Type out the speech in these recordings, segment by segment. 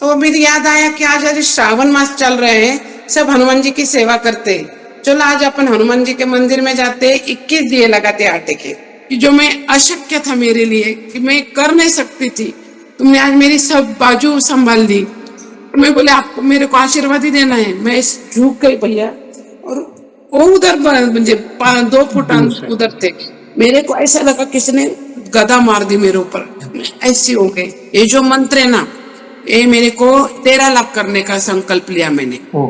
तो मेरी याद आया कि आज आज श्रावण मास चल रहे हैं, सब हनुमान जी की सेवा करते हैं। चलो आज अपन हनुमान जी के मंदिर में जाते, 21 दिए लगाते आटे के, कि जो मैं अशक्य था मेरे लिए, कि मैं कर नहीं सकती थी, तुमने आज मेरी सब बाजू संभाल दी। मैं बोले आपको मेरे को आशीर्वाद ही देना है। मैं झुक गई भैया, और वो उधर म्हणजे 2 फुट दूर से उधर थे। मेरे को ऐसा लगा किसी ने गदा मार दी मेरे ऊपर, ऐसी हो गई। ये जो मंत्र है ना, ये मेरे को 13 लाख करने का संकल्प लिया मैंने। ओ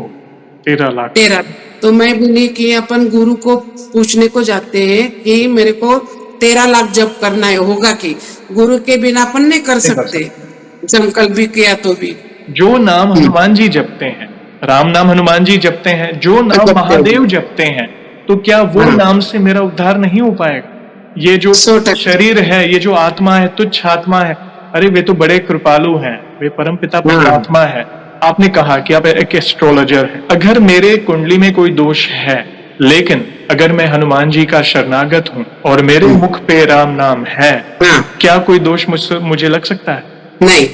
13 लाख 13। तो मैं बोली कि अपन गुरु को पूछने को जाते हैं कि मेरे को 13 लाख जप करना है, होगा कि गुरु के बिना अपन नहीं कर नहीं कर सकते, सकते। संकल्प भी किया तो भी। जो नाम हनुमान जी जपते हैं, राम नाम हनुमान जी जपते हैं, जो नाम महादेव जपते हैं, तो क्या वो नाम से मेरा उद्धार नहीं हो पाएगा? ये जो 100%। शरीर है, ये जो आत्मा है, तुच्छ आत्मा है, अरे वे तो बड़े कृपालु हैं, वे परम पिता परमात्मा है। आपने कहा कि आप एक एस्ट्रोलॉजर हैं। अगर मेरे कुंडली में कोई दोष है, लेकिन अगर मैं हनुमान जी का शरणागत हूँ और मेरे मुख पे राम नाम है, क्या कोई दोष मुझे लग सकता है? नहीं।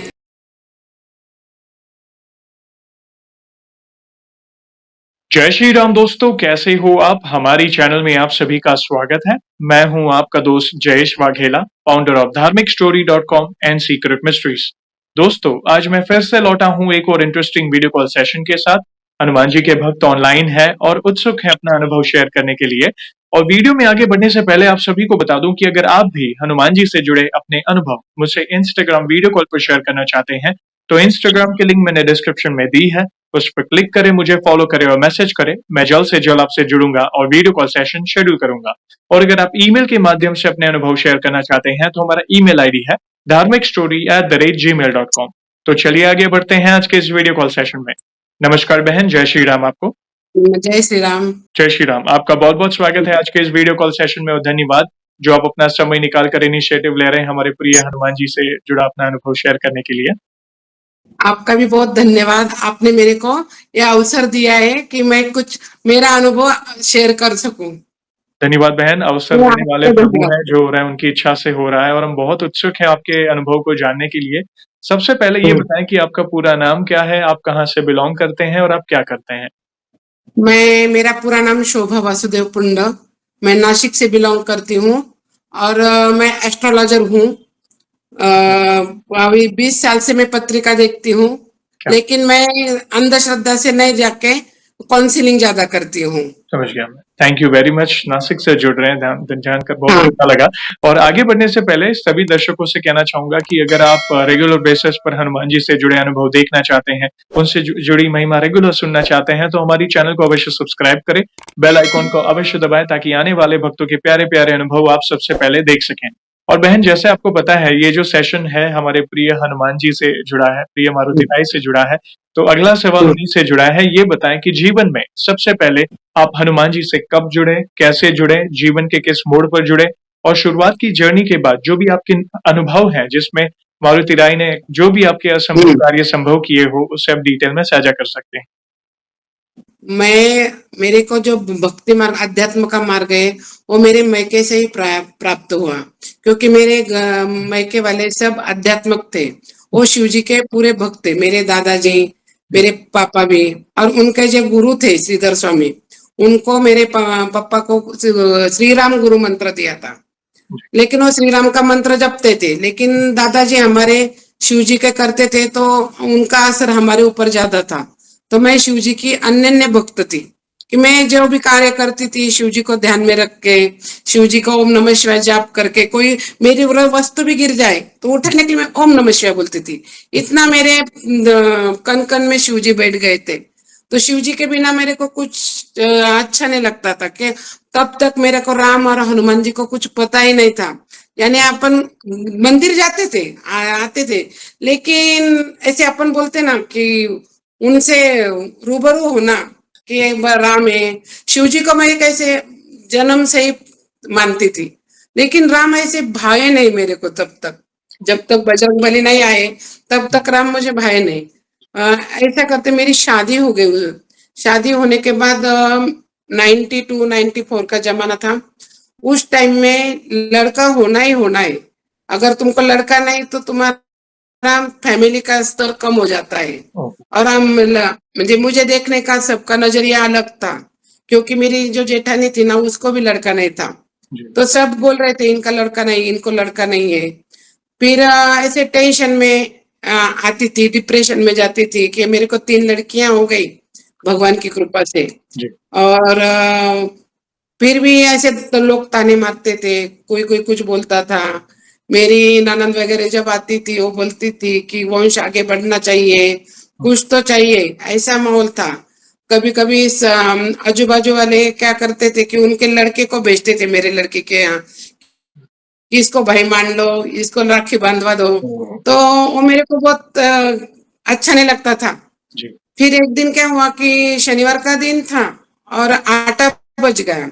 जय श्री राम दोस्तों, कैसे हो आप? हमारी चैनल में आप सभी का स्वागत है। मैं हूं आपका दोस्त जयेश वाघेला, फाउंडर ऑफ धार्मिकस्टोरी.com एंड सीक्रेट मिस्ट्रीज। दोस्तों, आज मैं फिर से लौटा हूं एक और इंटरेस्टिंग वीडियो कॉल सेशन के साथ। हनुमान जी के भक्त ऑनलाइन है और उत्सुक है अपना अनुभव शेयर करने के लिए। और वीडियो में आगे बढ़ने से पहले आप सभी को बता दूं कि अगर आप भी हनुमान जी से जुड़े अपने अनुभव मुझसे इंस्टाग्राम वीडियो कॉल पर शेयर करना चाहते हैं, तो इंस्टाग्राम की लिंक मैंने डिस्क्रिप्शन में दी है, उस पर क्लिक करें, मुझे फॉलो करें और मैसेज करें। मैं जल्द से जल्द आपसे जुड़ूंगा और वीडियो कॉल सेशन शेड्यूल करूंगा। और अगर आप ईमेल के माध्यम से अपने अनुभव शेयर करना चाहते हैं, तो हमारा ईमेल आईडी है dharmikstory@gmail.com। तो चलिए आगे बढ़ते हैं आज के इस वीडियो कॉल सेशन में। नमस्कार बहन, जय श्री राम आपको। जय श्री राम। जय श्री राम, आपका बहुत बहुत स्वागत है आज के इस वीडियो कॉल सेशन में और धन्यवाद जो आप अपना समय निकाल कर इनिशिएटिव ले रहे हैं हमारे प्रिय हनुमान जी से जुड़ा अपना अनुभव शेयर करने के लिए। आपका भी बहुत धन्यवाद, आपने मेरे को यह अवसर दिया है कि मैं कुछ मेरा अनुभव शेयर कर सकूं। धन्यवाद बहन, अवसर देने वाले प्रभु हैं, जो हो रहा है उनकी इच्छा से हो रहा है और हम बहुत उत्सुक हैं आपके अनुभव को जानने के लिए। सबसे पहले ये बताएं कि आपका पूरा नाम क्या है, आप कहाँ से बिलोंग करते हैं और आप क्या करते हैं? मेरा पूरा नाम शोभा वासुदेव पुंड, मैं नासिक से बिलोंग करती हूँ और मैं एस्ट्रोलॉजर हूँ। अभी 20 साल से मैं पत्रिका देखती हूँ, लेकिन मैं अंधश्रद्धा से नहीं जाके काउंसलिंग ज्यादा करती हूँ। समझ गया मैं। Thank you very much, Nashik से जुड़ रहे हैं, जानकर बहुत अच्छा लगा। और आगे बढ़ने से पहले सभी दर्शकों से कहना चाहूंगा कि अगर आप रेगुलर बेसिस पर हनुमान जी से जुड़े अनुभव देखना चाहते हैं, उनसे जुड़ी महिमा रेगुलर सुनना चाहते हैं, तो हमारी चैनल को अवश्य सब्सक्राइब करें, बेल आइकॉन को अवश्य दबाएं ताकि आने वाले भक्तों के प्यारे प्यारे अनुभव आप सबसे पहले देख सकें। और बहन, जैसे आपको पता है, ये जो सेशन है हमारे प्रिय हनुमान जी से जुड़ा है, प्रिय मारुति राय से जुड़ा है। तो अगला सवाल उन्हीं से जुड़ा है। ये बताएं कि जीवन में सबसे पहले आप हनुमान जी से कब जुड़े, कैसे जुड़े, जीवन के किस मोड़ पर जुड़े, और शुरुआत की जर्नी के बाद जो भी आपके अनुभव हैं, जिसमें मारुति राय ने जो भी आपके असंभव कार्य संभव किए हो, उसे आप डिटेल में साझा कर सकते हैं। मेरे को जो भक्ति मार्ग, अध्यात्म का मार्ग है, वो मेरे मैके से ही प्राप्त हुआ, क्योंकि मेरे मैके वाले सब आध्यात्मिक थे। वो शिव जी के पूरे भक्त थे, मेरे दादाजी, मेरे पापा भी। और उनके जो गुरु थे श्रीधर स्वामी, उनको मेरे पापा को श्री राम गुरु मंत्र दिया था, लेकिन वो श्री राम का मंत्र जपते थे। लेकिन दादाजी हमारे शिव जी के करते थे, तो उनका असर हमारे ऊपर ज्यादा था। तो मैं शिव जी की अनन्य भक्त थी, कि मैं जो भी कार्य करती थी शिव जी को ध्यान में रख के, शिव जी को ओम नमः शिवाय जाप करके, कोई मेरी वस्तु भी गिर जाए तो उठाने के लिए मैं ओम नमः शिवाय बोलती थी। इतना मेरे कन कन में शिव जी बैठ गए थे। तो शिव जी के बिना मेरे को कुछ अच्छा नहीं लगता था, कि तब तक मेरे को राम और हनुमान जी को कुछ पता ही नहीं था। यानी अपन मंदिर जाते थे, आते थे, लेकिन ऐसे अपन बोलते ना कि उनसे रूबरू होना, कि एक बार राम है। शिव जी को मैं कैसे जन्म से ही मानती थी, लेकिन राम ऐसे भाए नहीं मेरे को तब तक, जब तक बजरंगबली नहीं आए तब तक राम मुझे भाए नहीं। ऐसा करते मेरी शादी हो गई। शादी होने के बाद 92-94 का जमाना था। उस टाइम में लड़का होना ही होना है, अगर तुमको लड़का नहीं तो तुम्हारा फैमिली का स्तर कम हो जाता है ओह! और म्हणजे मुझे देखने का सबका नजरिया अलग था क्योंकि मेरी जो जेठानी थी ना उसको भी लड़का नहीं था जी, तो सब बोल रहे थे इनका लड़का नहीं इनको लड़का नहीं है फिर ऐसे टेंशन में आती थी डिप्रेशन में जाती थी कि मेरे को 3 लड़कियां हो गई भगवान की कृपा से जी, और फिर भी ऐसे तो लोग ताने मारते थे कोई कोई कुछ बोलता था मेरी ननद वगैरह जब आती थी वो बोलती थी कि वंश आगे बढ़ना चाहिए हुँ, कुछ तो चाहिए ऐसा माहौल था कभी कभी आजू बाजू वाले क्या करते थे कि उनके लड़के को भेजते थे मेरे लड़के के यहाँ कि इसको भाई मान लो इसको राखी बांधवा दो ओह! तो वो मेरे को बहुत अच्छा नहीं लगता था जी, फिर एक दिन क्या हुआ कि शनिवार का दिन था और आटा बच गया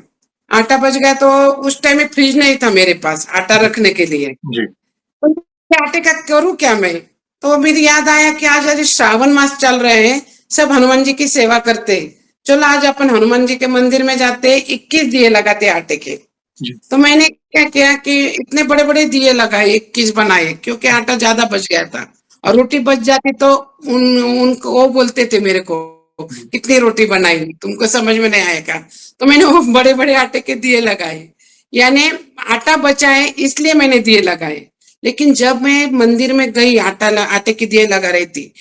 आटा बच गया तो उस टाइम में फ्रिज नहीं था मेरे पास आटा जी, रखने के लिए जी, तो आटे का करूं क्या मैं तो मेरी याद आया कि आज श्रावण मास चल रहे हैं सब हनुमान जी की सेवा करते हैं चलो आज अपन हनुमान जी के मंदिर में जाते 21 दिए लगाते आटे के जी, तो मैंने क्या किया कि इतने बड़े बड़े दिए लगाए 21 बनाए क्योंकि आटा ज्यादा बच गया था और जी, रोटी बच जाती तो उनको वो बोलते थे मेरे को जी, कितनी रोटी बनाई तुमको समझ में नहीं आएगा तो मैंने वो बड़े बड़े आटे के दिए लगाए यानी आटा बचा है इसलिए मैंने दिए लगाए लेकिन जब मैं मंदिर में गई आटे के दिए लगा रही थी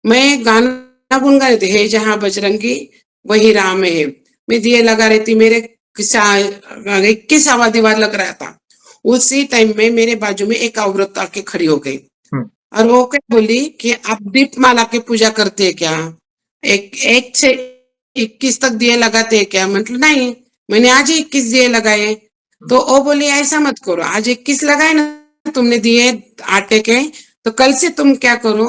मैं गाना गुनगा रही थी हे जहाँ बजरंगी वही राम है मैं दिए लगा रही थी मेरे 21वां दीवार लग रहा था उसी टाइम में मेरे बाजू में एक औरत आके खड़ी हो गई हुँ, और वो क्या बोली कि आप दीपमाला की पूजा करते हैं क्या एक एक से 21 तक दिए लगाते हैं क्या मतलब नहीं मैंने आज ही 21 दिए लगाए हुँ, तो वो बोली ऐसा मत करो आज 21 लगाए ना तुमने दिए आटे के तो कल से तुम क्या करो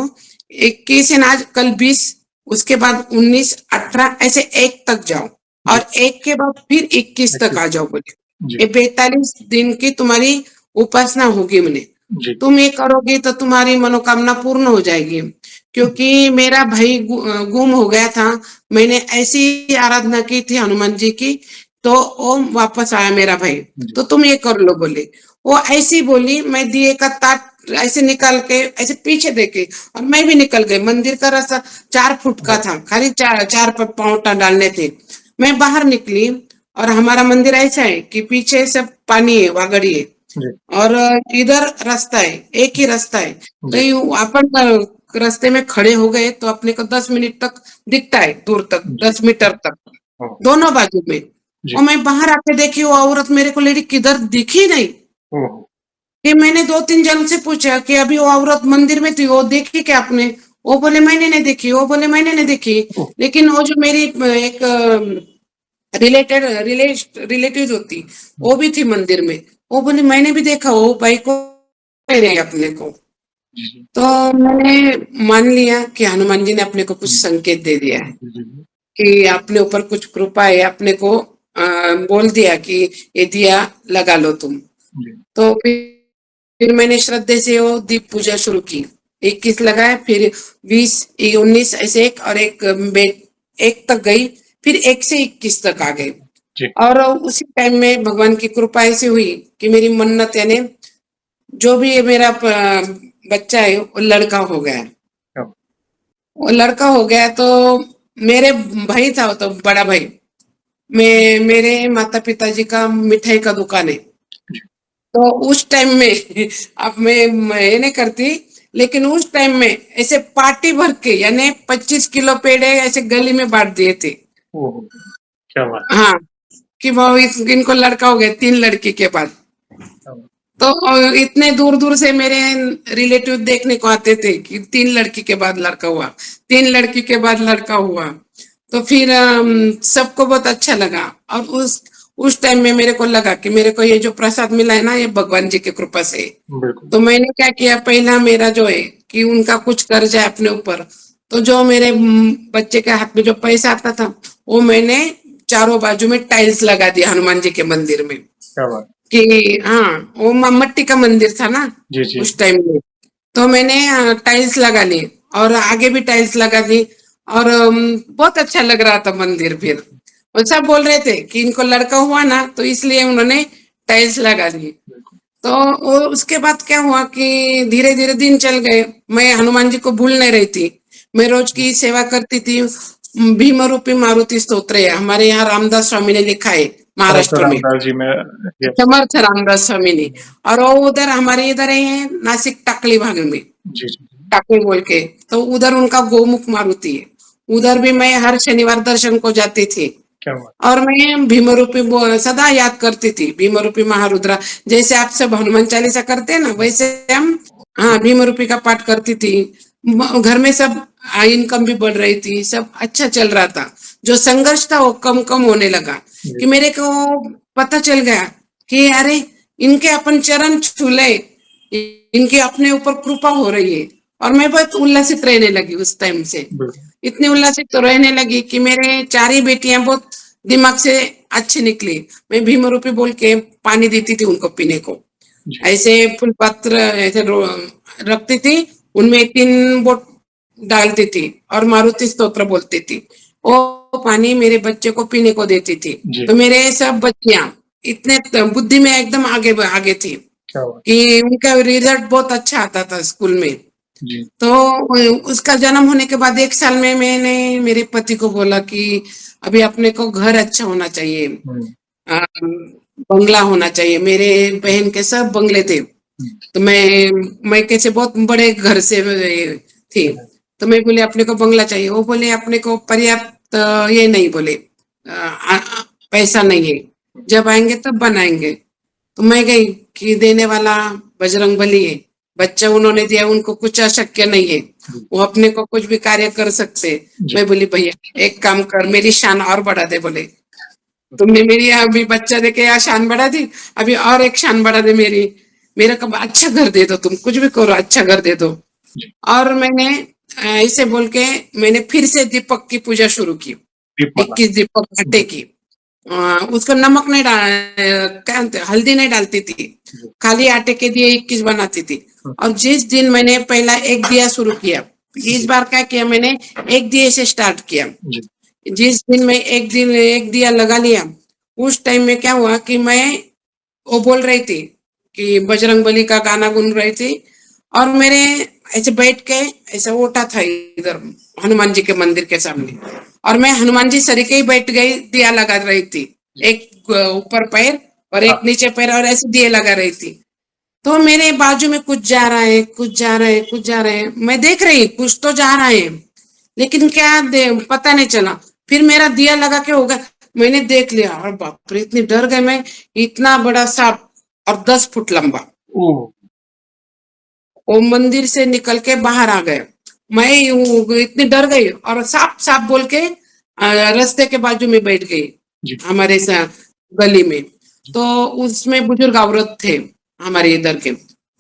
21 है ना आज कल 20 उसके बाद 19 18 ऐसे एक तक जाओ जी, और एक के बाद फिर 21 तक 21 आ जाओ बोले जी, ये 42 दिन की तुम्हारी उपासना होगी मैंने जी, तुम ये करोगे तो तुम्हारी मनोकामना पूर्ण हो जाएगी जी, क्योंकि मेरा भाई गुम हो गया था मैंने ऐसी आराधना की थी हनुमान जी की तो वो वापस आया मेरा भाई जी, तो तुम ये कर लो बोले वो ऐसी बोली मैं दिए का ताट ऐसे निकाल के ऐसे पीछे देखे और मैं भी निकल गई मंदिर का रास्ता 4 फुट का जी, था खाली चार पाँव डालने थे मैं बाहर निकली और हमारा मंदिर ऐसा है कि पीछे सब पानी है वागड़ी है जी, और इधर रास्ता है एक ही रास्ता है तो जी, अपन रास्ते में खड़े हो गए तो अपने को 10 मिनट तक दिखता है दूर तक जी, 10 मीटर तक ओह! दोनों बाजू में जी, और मैं बाहर आके देखी वो औरत मेरे को लेडी किधर दिखी नहीं ओह! कि मैंने 2-3 जन से पूछा कि अभी वो औरत मंदिर में थी वो देखी क्या आपने वो बोले मैंने नहीं देखी वो बोले मैंने नहीं देखी ओह! लेकिन वो जो मेरी एक रिलेटिव होती हुँ, वो भी थी मंदिर में वो बोली मैंने भी देखा वो भाई को नहीं रही अपने को जी, जी, तो मैंने मान लिया कि हनुमान जी ने अपने को कुछ हुँ, संकेत दे दिया है जी, जी, कि अपने ऊपर कुछ कृपा है अपने को बोल दिया कि ये दिया लगा लो तुम जी, तो फिर मैंने श्रद्धे से वो दीप पूजा शुरू की 21 लगाए फिर 20 19 ऐसे एक और एक तक गई फिर 1 से 21 तक आ गई जी, और उसी टाइम में भगवान की कृपा ऐसी हुई कि मेरी मन्नत यानी जो भी ये मेरा बच्चा है वो लड़का हो गया ओह! वो लड़का हो गया तो मेरे भाई था वो तो बड़ा भाई मैं मेरे माता पिताजी का मिठाई का दुकान है जी, तो उस टाइम में अब मैं ये नहीं करती लेकिन उस टाइम में ऐसे पार्टी भर के यानी 25 किलो पेड़े ऐसे गली में बांट दिए थे ओह! क्या बात हाँ कि वो इनको लड़का हो गया 3 लड़की के बाद है! तो इतने दूर दूर से मेरे रिलेटिव देखने को आते थे कि 3 लड़की के बाद लड़का हुआ 3 लड़की के बाद लड़का हुआ तो फिर सबको बहुत अच्छा लगा और उस टाइम में मेरे को लगा कि मेरे को ये जो प्रसाद मिला है ना ये भगवान जी की कृपा से है। बिल्कुल, तो मैंने क्या किया पहला मेरा जो है कि उनका कुछ कर्ज है अपने ऊपर तो जो मेरे बच्चे के हाथ में जो पैसा आता था वो मैंने चारों बाजू में टाइल्स लगा दिया हनुमान जी के मंदिर में क्या बात कि हाँ वो मट्टी का मंदिर था ना जी, जी, उस टाइम में तो मैंने टाइल्स लगा ली और आगे भी टाइल्स लगा दी और बहुत अच्छा लग रहा था मंदिर फिर और सब बोल रहे थे कि इनको लड़का हुआ ना तो इसलिए उन्होंने टाइल्स लगा दी बिल्कुल, तो वो उसके बाद क्या हुआ कि धीरे धीरे दिन चल गए, मैं हनुमान जी को भूल नहीं रही थी। मैं रोज की सेवा करती थी। भीम रूपी मारुति स्तोत्र है, हमारे यहाँ रामदास स्वामी ने लिखा है, समर्थ महाराष्ट्र में। रामदास जी में यस। समर्थ रामदास स्वामी ने। और वो उधर हमारे इधर है नासिक टाकली भाग में, जी, जी, जी। टाकली बोल के। तो उधर उनका गोमुख मारुति है। उधर भी मैं हर शनिवार दर्शन को जाती थी। क्या बात! और मैं भीमरूपी सदा याद करती थी, भीमरूपी महारुद्रा। जैसे आप सब हनुमान चालीसा करते हैं ना, वैसे हम हाँ भीमरूपी का पाठ करती थी। घर में सब इनकम भी बढ़ रही थी, सब अच्छा चल रहा था। जो संघर्ष था वो कम कम होने लगा कि जी, मेरे को पता चल गया कि अरे इनके अपन चरण छू ले, इनकी अपने ऊपर कृपा हो रही है। और मैं बहुत उल्लासित रहने लगी उस टाइम से। बिल्कुल। इतनी उल्लासित तो रहने लगी कि मेरे 4 ही बेटियां बहुत दिमाग से अच्छी निकली। मैं भीम रूपी बोल के पानी देती थी उनको पीने को। जी, ऐसे फूल पत्र ऐसे रखती थी, उनमें 3 बोट डालती थी और मारुति स्तोत्र बोलती थी। वो पानी मेरे बच्चे को पीने को देती थी। जी, तो मेरे सब बच्चियां इतने बुद्धि में एकदम आगे आगे थी क्या बात! कि उनका रिजल्ट बहुत अच्छा आता था स्कूल में। जी, तो उसका जन्म होने के बाद 1 साल में मैंने मेरे पति को बोला कि अभी अपने को घर अच्छा होना चाहिए, हुँ, बंगला होना चाहिए। मेरे बहन के सब बंगले थे, हुँ, तो मैं कैसे बहुत बड़े घर से थी। हुँ, तो मैं बोले अपने को बंगला चाहिए। वो बोले अपने को पर्याप्त ये नहीं, बोले पैसा नहीं है, जब आएंगे तब बनाएंगे। तो मैं गई कि देने वाला बजरंगबली है। बच्चा उन्होंने दिया, उनको कुछ अशक्य नहीं है, जी, वो अपने को कुछ भी कार्य कर सकते। जी, मैं बोली भैया एक काम कर, मेरी शान और बढ़ा दे। बोले तुमने मेरी अभी बच्चा देके यहाँ शान बढ़ा दी, अभी और एक शान बढ़ा दे मेरी। मेरा कब अच्छा घर दे दो, तुम कुछ भी करो अच्छा घर दे दो। जी, और मैंने ऐसे बोल के मैंने फिर से दीपक की पूजा शुरू की। दीपमाला। 21 दीपक आटे जी, की। उसको नमक नहीं डाल, क्या बोलते हल्दी नहीं डालती थी, जी, खाली आटे के दिए 21 बनाती थी। हुँ, और जिस दिन मैंने पहला एक दिया शुरू किया, इस जी, बार क्या किया मैंने, एक दिए से स्टार्ट किया। जी, जिस दिन मैं एक दिन एक दिया लगा लिया, उस टाइम में क्या हुआ कि मैं वो बोल रही थी कि बजरंगबली का गाना गुन रही थी। और मेरे ऐसे बैठ के ऐसे ओटा था इधर हनुमान जी के मंदिर के सामने, और मैं हनुमान जी सरी के ही बैठ गई, दिया लगा रही थी। जी, एक ऊपर पैर और हाँ, एक नीचे पैर, और ऐसे दिए लगा रही थी। तो मेरे बाजू में कुछ जा रहा है, कुछ जा रहा है, कुछ जा रहा है, मैं देख रही कुछ तो जा रहा है, लेकिन क्या पता नहीं चला। फिर मेरा दिया लगा के होगा, मैंने देख लिया और बाप रे इतनी डर गई मैं। इतना बड़ा सांप और 10 फुट लंबा, ओह! वो मंदिर से निकल के बाहर आ गए। मैं इतनी डर गई और साफ साफ बोल के रास्ते के बाजू में बैठ गई, जी, हमारे गली में। जी, तो उसमें बुजुर्ग औरत थे हमारे इधर के।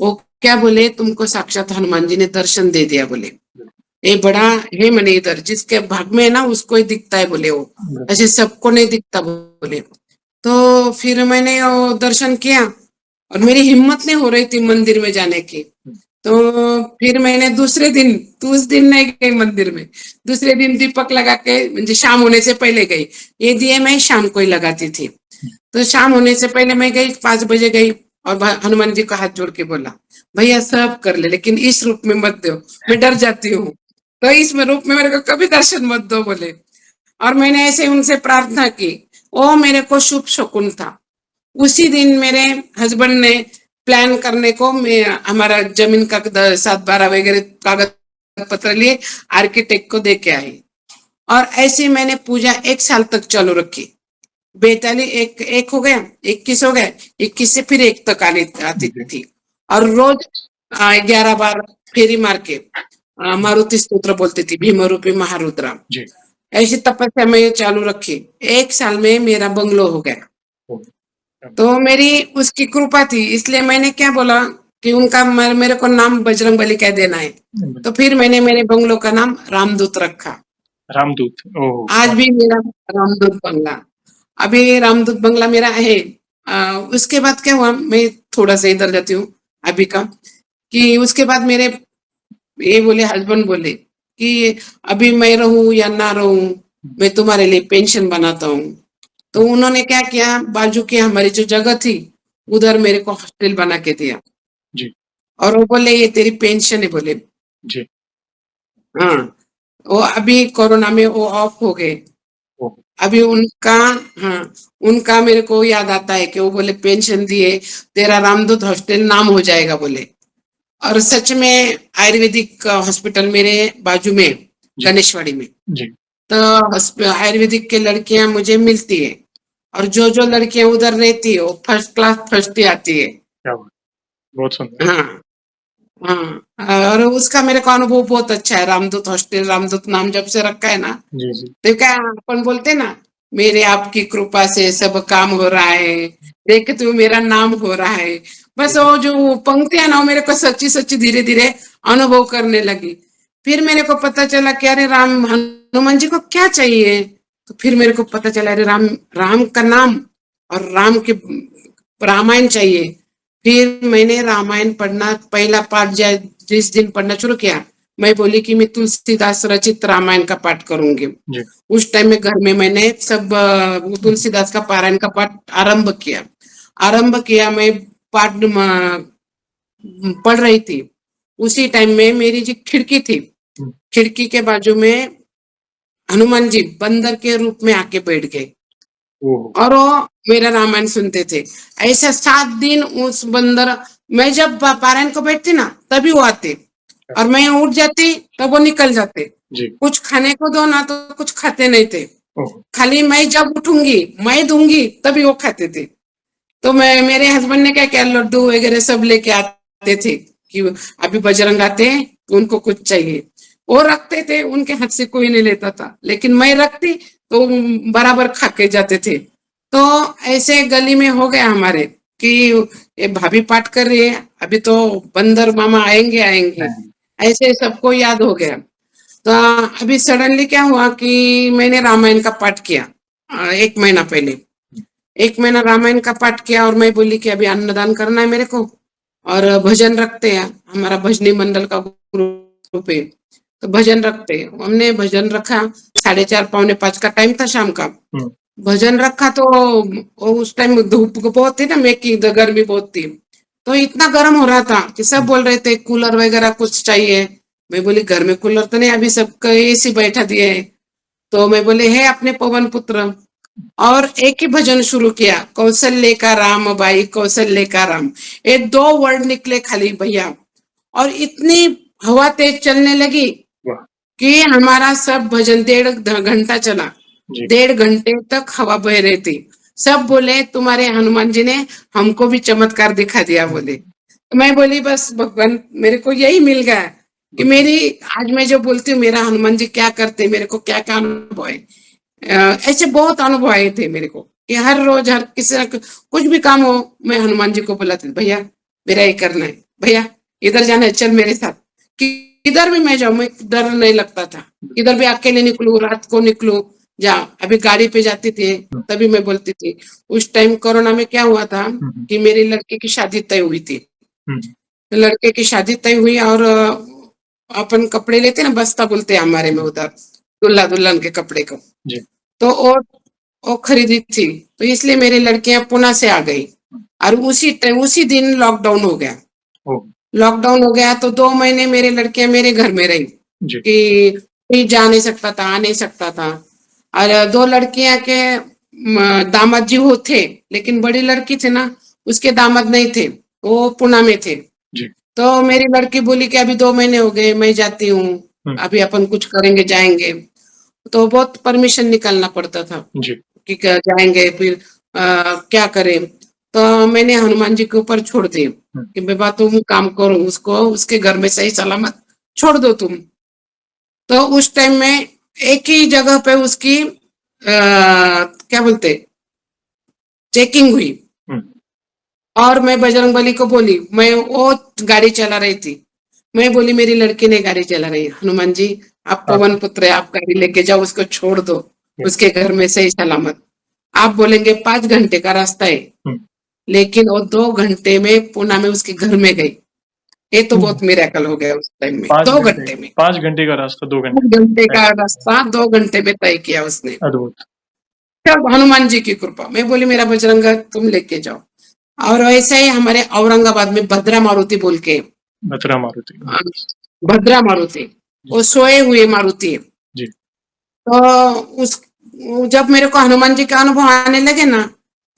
वो क्या बोले, तुमको साक्षात हनुमान जी ने दर्शन दे दिया। बोले बिल्कुल, ये बड़ा है मने, इधर जिसके भाग में है ना उसको ही दिखता है। बोले वो बिल्कुल, ऐसे सबको नहीं दिखता। बोले तो फिर मैंने वो दर्शन किया और मेरी हिम्मत नहीं हो रही थी मंदिर में जाने की। हुँ, तो फिर मैंने दूसरे दिन, तो उस दिन नहीं गई मंदिर में, दूसरे दिन दीपक लगा के, म्हणजे शाम होने से पहले गई। ये दिए मैं शाम को ही लगाती थी। हुँ, तो शाम होने से पहले मैं गई, 5 बजे गई और हनुमान जी का हाथ जोड़ के बोला भैया सब कर ले लेकिन इस रूप में मत दो, मैं डर जाती हूँ। तो इस रूप में मेरे को कभी दर्शन मत दो। बोले और मैंने ऐसे उनसे प्रार्थना की। वो मेरे को शुभ शकुन था। उसी दिन मेरे हस्बैंड ने प्लान करने को, मैं हमारा जमीन का 7/12 वगैरह कागज पत्र लिए आर्किटेक्ट को दे के आई। और ऐसे मैंने पूजा 1 साल तक चालू रखी। 42 एक एक हो गया, 21 हो गया, 21 से फिर एक तक आती जी, थी। और रोज 11 बार फेरी मार के मारुति स्तोत्र बोलती थी, भीमरूपी महारुद्रा। जी, ऐसी तपस्या मैं चालू रखी। 1 साल में मेरा बंगलो हो गया। ओह! क्या बात! तो मेरी उसकी कृपा थी, इसलिए मैंने क्या बोला कि उनका मेरे को नाम बजरंगबली कह देना है। बिल्कुल, तो फिर मैंने मेरे बंगलो का नाम रामदूत रखा। रामदूत, ओह! आज क्या भी मेरा रामदूत बंगला, अभी रामदूत बंगला मेरा है। उसके बाद क्या हुआ, मैं थोड़ा सा इधर जाती हूँ अभी का, कि उसके बाद मेरे ये बोले हस्बैंड बोले कि अभी मैं रहूं या ना रहूं, हुँ, मैं तुम्हारे लिए पेंशन बनाता हूँ। तो उन्होंने क्या किया, बाजू की हमारी जो जगह थी उधर मेरे को हॉस्टल बना के दिया। जी, और वो बोले ये तेरी पेंशन है बोले। जी। हाँ, वो अभी कोरोना में वो ऑफ हो गए। ओह! अभी उनका, हाँ, उनका मेरे को याद आता है कि वो बोले पेंशन दिए, तेरा रामदूत हॉस्टल नाम हो जाएगा बोले। और सच में आयुर्वेदिक हॉस्पिटल मेरे बाजू में, जी, गणेशवाड़ी में। जी। तो आयुर्वेदिक के लड़कियां मुझे मिलती है, और जो जो लड़कियां उधर रहती है वो फर्स्ट क्लास फर्स्ट ही आती है। क्या बात! बहुत सुंदर। हाँ, हाँ, और उसका मेरे को अनुभव बहुत अच्छा है। रामदूत हॉस्टल, रामदूत नाम जब से रखा है ना, जी, जी। तो क्या अपन बोलते ना, मेरे आपकी कृपा से सब काम हो रहा है, देख तू मेरा नाम हो रहा है। बस जी, वो जो पंक्तियां ना, वो मेरे को सच्ची सच्ची धीरे धीरे अनुभव करने लगी। फिर मेरे को पता चला कि अरे राम, हनुमान जी को क्या चाहिए। तो फिर मेरे को पता चला अरे राम, राम का नाम और राम के रामायण चाहिए। फिर मैंने रामायण पढ़ना, पहला पाठ जिस दिन पढ़ना शुरू किया, मैं बोली कि मैं तुलसीदास रचित रामायण का पाठ करूंगी। जी। उस टाइम में घर में मैंने सब तुलसीदास का पारायण का पाठ आरंभ किया। आरंभ किया, मैं पाठ पढ़ रही थी। उसी टाइम में मेरी जो खिड़की थी, हुँ। खिड़की के बाजू में हनुमान जी बंदर के रूप में आके बैठ गए, ओह! और वो मेरा रामायण सुनते थे। ऐसा 7 दिन उस बंदर, मैं जब पारायण को बैठती ना तभी वो आते, और मैं उठ जाती तब वो निकल जाते। जी। कुछ खाने को दो ना तो कुछ खाते नहीं थे। ओह! खाली मैं जब उठूंगी, मैं दूंगी तभी वो खाते थे। तो मैं, मेरे हस्बैंड ने क्या किया, लड्डू वगैरह सब लेके आते थे कि अभी बजरंग आते हैं तो उनको कुछ चाहिए। वो रखते थे, उनके हाथ से कोई नहीं लेता था, लेकिन मैं रखती तो बराबर खा के जाते थे। तो ऐसे गली में हो गया हमारे कि ये भाभी पाठ कर रही है, अभी तो बंदर मामा आएंगे आएंगे, नहीं। ऐसे सबको याद हो गया। तो अभी सडनली क्या हुआ कि मैंने रामायण का पाठ किया 1 महीना पहले। 1 महीना रामायण का पाठ किया, और मैं बोली कि अभी अन्नदान करना है मेरे को, और भजन रखते हैं, हमारा भजनी मंडल का ग्रुप है, तो भजन रखते हैं। हमने भजन रखा, 4:30 4:45 का टाइम था शाम का। हुँ। भजन रखा तो उस टाइम धूप बहुत थी ना, मेकी गर्मी बहुत थी, तो इतना गर्म हो रहा था कि सब हुँ। बोल रहे थे कूलर वगैरह कुछ चाहिए। मैं बोली घर में कूलर तो नहीं, अभी सबका एसी बैठा दिए है। तो मैं बोले हे अपने पवन पुत्र, और एक ही भजन शुरू किया, कौशल्य का राम भाई, कौशल्य का राम। ये 2 वर्ड निकले खाली भैया, और इतनी हवा तेज चलने लगी वाह! कि हमारा सब भजन 1.5 घंटा चला। जी। 1.5 घंटे तक हवा बह रही थी। सब बोले तुम्हारे हनुमान जी ने हमको भी चमत्कार दिखा दिया हुँ। बोले। तो मैं बोली बस भगवान, मेरे को यही मिल गया कि बिल्कुल। मेरी, आज मैं जो बोलती हूँ मेरा हनुमान जी क्या करते, मेरे को क्या क्या अनुभव है। ऐसे बहुत अनुभव आए थे मेरे को कि हर रोज हर किसी ना कुछ भी काम हो, मैं हनुमान जी को बुलाती, भैया मेरा ये करना है, भैया इधर जाना है चल मेरे साथ। किधर भी मैं जाऊं, मैं डर नहीं लगता था, बिल्कुल। किधर भी अकेले निकलूं, रात को निकलूं, जा। अभी गाड़ी पे जाती थी हुँ। तभी मैं बोलती थी। उस टाइम कोरोना में क्या हुआ था हुँ, हुँ। कि मेरी लड़के की शादी तय हुई थी। हुँ। लड़के की शादी तय हुई, और अपन कपड़े लेते ना, बस्ता बोलते हैं हमारे में जी। उधर, दुल्हा दुल्हन के कपड़े को। जी। तो वो खरीदी थी, तो इसलिए मेरी लड़कियां पुणे से आ गई, हुँ। और उसी टाइम उसी दिन लॉकडाउन हो गया। ओह! लॉकडाउन हो गया तो 2 महीने मेरी लड़कियां मेरे घर में रही, जी। कि कोई जा नहीं सकता था, आ नहीं सकता था। और 2 लड़कियां के दामाद जी वो थे, लेकिन बड़ी लड़की थी ना, उसके दामाद नहीं थे, वो पुणे में थे। जी। तो मेरी लड़की बोली कि अभी 2 महीने हो गए, मैं जाती हूँ, हुँ। अभी अपन कुछ करेंगे जाएंगे। तो बहुत परमिशन निकालना पड़ता था जी। कि क्या जाएंगे, फिर क्या करें। तो मैंने हनुमान जी के ऊपर छोड़ दी हुँ। कि बेबा तुम काम करो, उसको उसके घर में सही सलामत छोड़ दो तुम। तो उस टाइम में एक ही जगह पे उसकी क्या बोलते, चेकिंग हुई। हुँ। और मैं बजरंगबली को बोली, मैं वो गाड़ी चला रही थी, मैं बोली मेरी लड़की नहीं गाड़ी चला रही, हनुमान जी आप हाँ। पवन पुत्र है, आप गाड़ी लेके जाओ, उसको छोड़ दो हुँ। उसके घर में सही सलामत। आप बोलेंगे 5 घंटे का रास्ता है, हुँ। लेकिन वो 2 घंटे में पुणे में उसके घर में गई। ये तो हुँ। बहुत मिरेकल हो गया उस टाइम में, 5 दो घंटे घंटे में 5 घंटे का रास्ता 2 घंटे 2 घंटे में। का रास्ता 2 घंटे में तय किया उसने। अद्भुत। सब हनुमान जी की कृपा। मैं बोली मेरा बजरंगा तुम लेके जाओ। और वैसे ही हमारे औरंगाबाद में भद्रा मारुति बोल के, भद्रा मारुति। भद्रा मारुति, वो सोए हुए मारुति है। जी। तो उस जब मेरे को हनुमान जी का अनुभव आने लगे ना,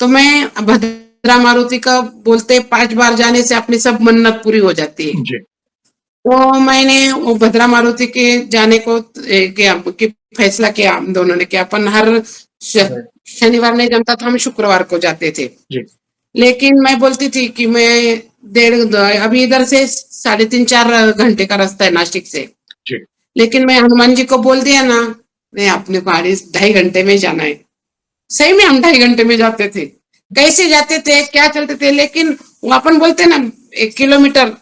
तो मैं भद्रा मारुति का बोलते 5 बार जाने से अपनी सब मन्नत पूरी हो जाती है। जी। तो मैंने वो भद्रा मारुति के जाने को किया कि फैसला किया, हम दोनों ने कि अपन हर शनिवार नहीं जमता था, हम शुक्रवार को जाते थे। जी। लेकिन मैं बोलती थी कि मैं अभी इधर से 3.5-4 घंटे का रास्ता है नासिक से, जी। लेकिन मैं हनुमान जी को बोल दिया ना, नहीं अपने को 2.5 घंटे में जाना है। सही में हम 2.5 घंटे में जाते थे। कैसे जाते थे, क्या चलते थे, लेकिन वो अपन बोलते ना 1 किलोमीटर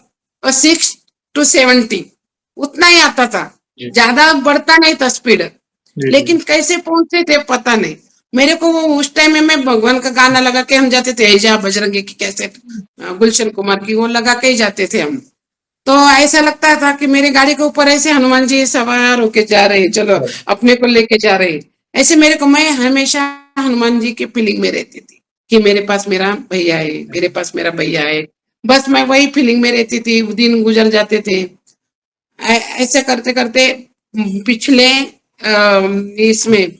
और 6 to 70 उतना ही आता था, जी। ज्यादा बढ़ता नहीं था स्पीड। जी। लेकिन कैसे पहुंचते थे पता नहीं। मेरे को वो उस टाइम में मैं भगवान का गाना लगा के हम जाते थे, ऐजा बजरंगी की कैसेट, गुलशन कुमार की, वो लगा के ही जाते थे हम। तो ऐसा लगता था कि मेरे गाड़ी के ऊपर ऐसे हनुमान जी सवार होके जा रहे हैं, चलो अपने को लेके जा रहे हैं। ऐसे मेरे को, मैं हमेशा हनुमान जी की फीलिंग में रहती थी कि मेरे पास मेरा भैया है, मेरे पास मेरा भैया है। बस मैं वही फीलिंग में रहती थी, दिन गुजर जाते थे। ऐसे करते करते पिछले इसमें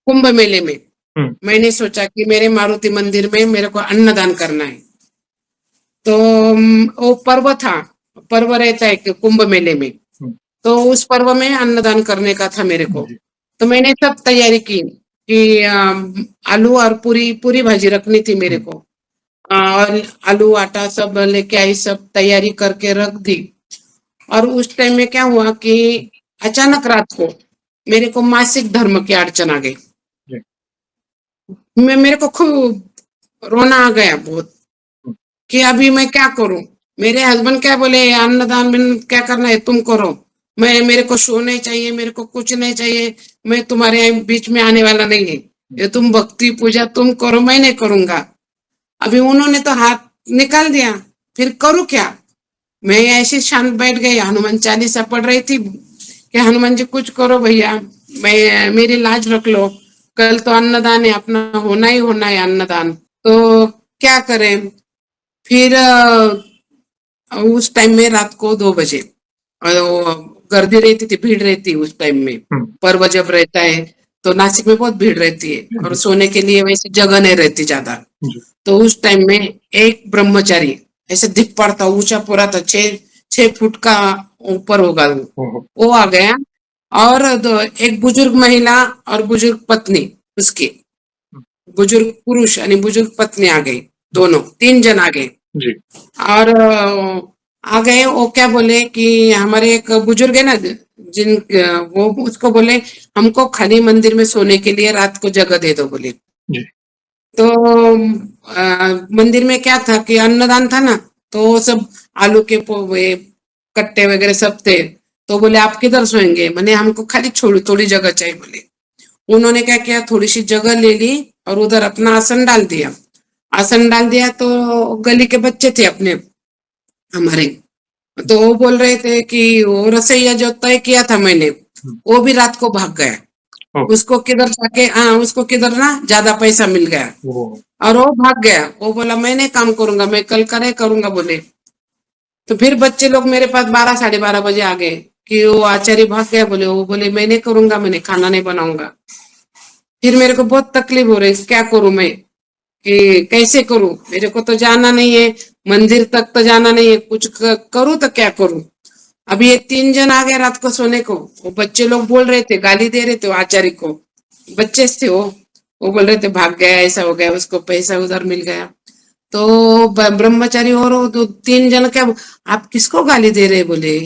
कुंभ मेले में हम्म। मैंने सोचा कि मेरे मारुति मंदिर में मेरे को अन्नदान करना है। तो वो पर्व था, पर्व रहता है कि कुंभ मेले में, तो उस पर्व में अन्नदान करने का था मेरे को। जी। तो मैंने सब तैयारी की कि आलू और पूरी पूरी भाजी रखनी थी मेरे को, और आलू आटा सब लेके आई, सब तैयारी करके रख दी। और उस टाइम में क्या हुआ कि अचानक रात को मेरे को मासिक धर्म की अड़चन आ गई। जी। मेरे को खूब रोना आ गया बहुत कि अभी मैं क्या करूं। मेरे हस्बैंड क्या बोले, अन्नदान में क्या करना है तुम करो, मेरे को शो नहीं चाहिए, मेरे को कुछ नहीं चाहिए, मैं तुम्हारे बीच में आने वाला नहीं है, ये तुम भक्ति पूजा तुम करो, मैं नहीं करूंगा। अभी उन्होंने तो हाथ निकाल दिया, फिर करूं क्या। मैं ऐसे शांत बैठ गई, हनुमान चालीसा पढ़ रही थी कि हनुमान जी कुछ करो भैया, मैं मेरी लाज रख लो, कल तो अन्नदान है, अपना होना है अन्नदान, तो क्या करें। फिर उस टाइम में रात को 2 बजे गर्दी रहती थी, भीड़ रहती उस टाइम में, पर्व जब रहता है तो नासिक में बहुत भीड़ रहती है और सोने के लिए वैसे जगह नहीं रहती ज्यादा। तो उस टाइम में एक ब्रह्मचारी ऐसे दिख पड़ता, ऊंचा पूरा था, 6 फुट का ऊपर होगा वो आ गया, और एक बुजुर्ग महिला और बुजुर्ग पत्नी उसकी, बुजुर्ग पुरुष आणि बुजुर्ग पत्नी आ गई, दोनों 3 जन आ गए। जी। और आ गए, वो क्या बोले कि हमारे एक बुजुर्ग है ना, वो उसको बोले हमको खाली मंदिर में सोने के लिए रात को जगह दे दो बोले। जी। तो मंदिर में क्या था कि अन्नदान था ना, तो वो सब आलू के कट्टे वगैरह सब थे। तो बोले आप किधर सोएंगे, मैंने हमको खाली थोड़ी जगह चाहिए बोले। उन्होंने क्या किया, थोड़ी सी जगह ले ली और उधर अपना आसन डाल दिया। आसन डाल दिया तो गली के बच्चे थे अपने हमारे, तो वो बोल रहे थे कि वो रसैया जो तय किया था मैंने, वो भी रात को भाग गया। उसको किधर जाके, उसको किधर ना ज्यादा पैसा मिल गया और वो भाग गया। वो बोला मैं नहीं काम करूंगा, मैं कल का नहीं करूंगा बोले। तो फिर बच्चे लोग मेरे पास 12-12:30 बजे आ गए कि वो आचार्य भाग गया बोले। वो बोले मैं नहीं करूंगा, मैंने खाना नहीं बनाऊंगा। फिर मेरे को बहुत तकलीफ हो रही, क्या करूं मैं, कि कैसे करूं, मेरे को तो जाना नहीं है, मंदिर तक तो जाना नहीं है, कुछ करूं तो क्या करूं। अभी ये 3 जन आ गए रात को सोने को। वो बच्चे लोग बोल रहे थे, गाली दे रहे थे वो आचार्य को, बच्चे थे वो बोल रहे थे भाग गया, ऐसा हो गया, उसको पैसा उधर मिल गया। तो ब्रह्मचारी और वो 3 जन क्या, आप किसको गाली दे रहे बोले।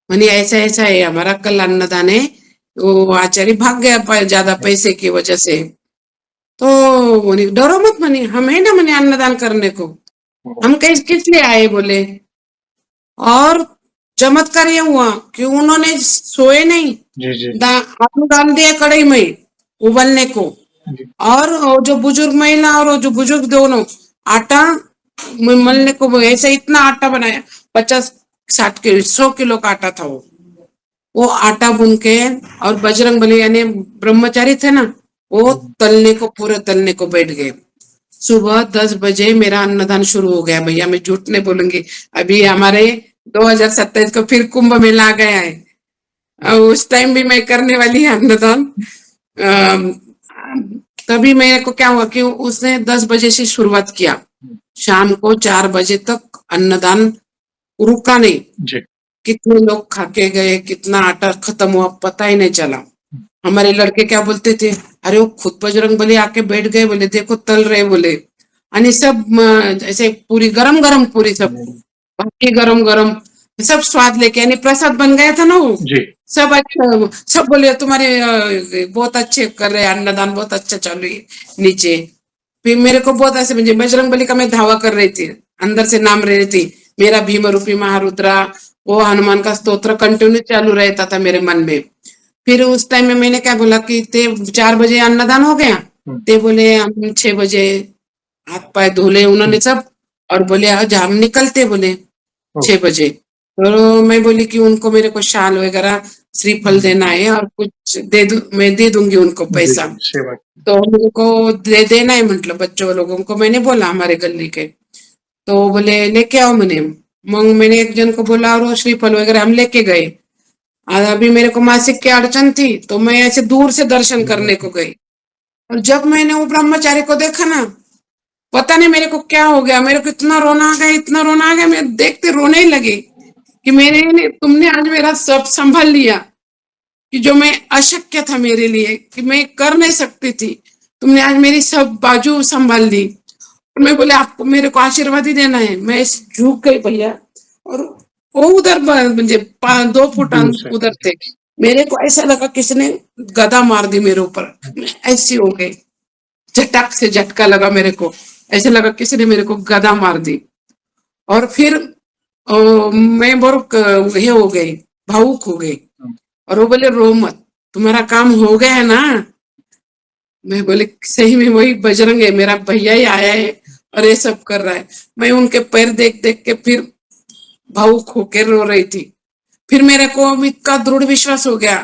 मनी ऐसा ऐसा है, हमारा कल अन्नदान है, वो आचार्य भाग गया ज्यादा पैसे की वजह से। तो बोले डरो मत, मनी हम है ना मनी अन्नदान करने को, हम किस लिए आए बोले। और चमत्कार ये हुआ कि उन्होंने सोए नहीं, आलू डाल दिया कढ़ाई में उबलने को, और जो बुजुर्ग महिला और जो बुजुर्ग दोनों आटा मलने को, ऐसा इतना आटा बनाया, 50-60 किलो 100 किलो का आटा था वो आटा बुन के, और बजरंग बली यानी ब्रह्मचारी थे ना, वो तलने को, पूरे तलने को बैठ गए। सुबह 10 बजे मेरा अन्नदान शुरू हो गया भैया, मैं झूठ नहीं बोलूंगी। अभी हमारे 2027 को फिर कुंभ मेला आ गया है, उस टाइम भी मैं करने वाली है अन्नदान। अम, तभी मेरे को क्या हुआ कि उसने 10 बजे से शुरुआत किया, शाम को 4 बजे तक अन्नदान रुका नहीं। जी। कितने लोग खा के गए, कितना आटा खत्म हुआ पता ही नहीं चला। हमारे लड़के क्या बोलते थे, अरे वो खुद बजरंग बली आके बैठ गए, बोले देखो तल रहे बोले। आणि सब ऐसे पूरी गरम गरम पूरी, सब बाकी गरम गरम, सब स्वाद लेके, यानी प्रसाद बन गया था ना वो। जी। सब अच्छा, सब बोले तुम्हारे बहुत अच्छे कर रहे हैं, अन्नदान बहुत अच्छा चालू है नीचे। फिर मेरे को बहुत ऐसे, म्हणजे बजरंग बली का मैं धावा कर रही थी, अंदर से नाम रह रही थी मेरा, भीम रूपी महारुद्रा, वो हनुमान का स्तोत्र कंटिन्यू चालू रहता था मेरे मन में। फिर उस टाइम में मैंने क्या बोला कि ते 4 बजे अन्नदान हो गया, ते बोले हम 6 बजे हाथ पाए धोले उन्होंने सब, और बोले आज हम निकलते बोले 6 बजे। तो मैं बोली कि उनको मेरे को शाल वगैरह श्रीफल देना है और कुछ मैं दे दूंगी उनको पैसा। सेवा। तो मेरे को देना है, मतलब बच्चों लोगों को मैंने बोला हमारे गली के। तो बोले लेके आओ मैंने, मग मैंने एक जन को बोला और वो श्रीफल वगैरह हम लेके गए। और अभी मेरे को मासिक की अड़चन थी तो मैं ऐसे दूर से दर्शन करने को गई, और जब मैंने वो ब्रह्मचारी को देखा ना, पता नहीं मेरे को क्या हो गया, मेरे को इतना रोना आ गया, इतना रोना आ गया, मैं देखते रोने ही लगी कि तुमने आज मेरा सब संभाल लिया, कि जो मैं अशक्य था मेरे लिए कि मैं कर नहीं सकती थी, तुमने आज मेरी सब बाजू संभाल ली। और मैं बोले आपको मेरे को आशीर्वाद ही देना है, मैं झुक गई भैया। और वो उधर म्हणजे 2 फुट उधर थे, मेरे को ऐसा लगा किसने गदा मार दी मेरे ऊपर, मैं ऐसी हो गई, झटक से झटका लगा मेरे को, ऐसे लगा किसी ने मेरे को गदा मार दी। और फिर मैं बहुत ये हो गई, भावुक हो गई। और वो बोले रो मत, तुम्हारा काम हो गया है ना। मैं बोले सही में वही बजरंग है, मेरा भैया ही आया है और ये सब कर रहा है। मैं उनके पैर देख देख के फिर भावुक होकर रो रही थी। फिर मेरे को इतना दृढ़ विश्वास हो गया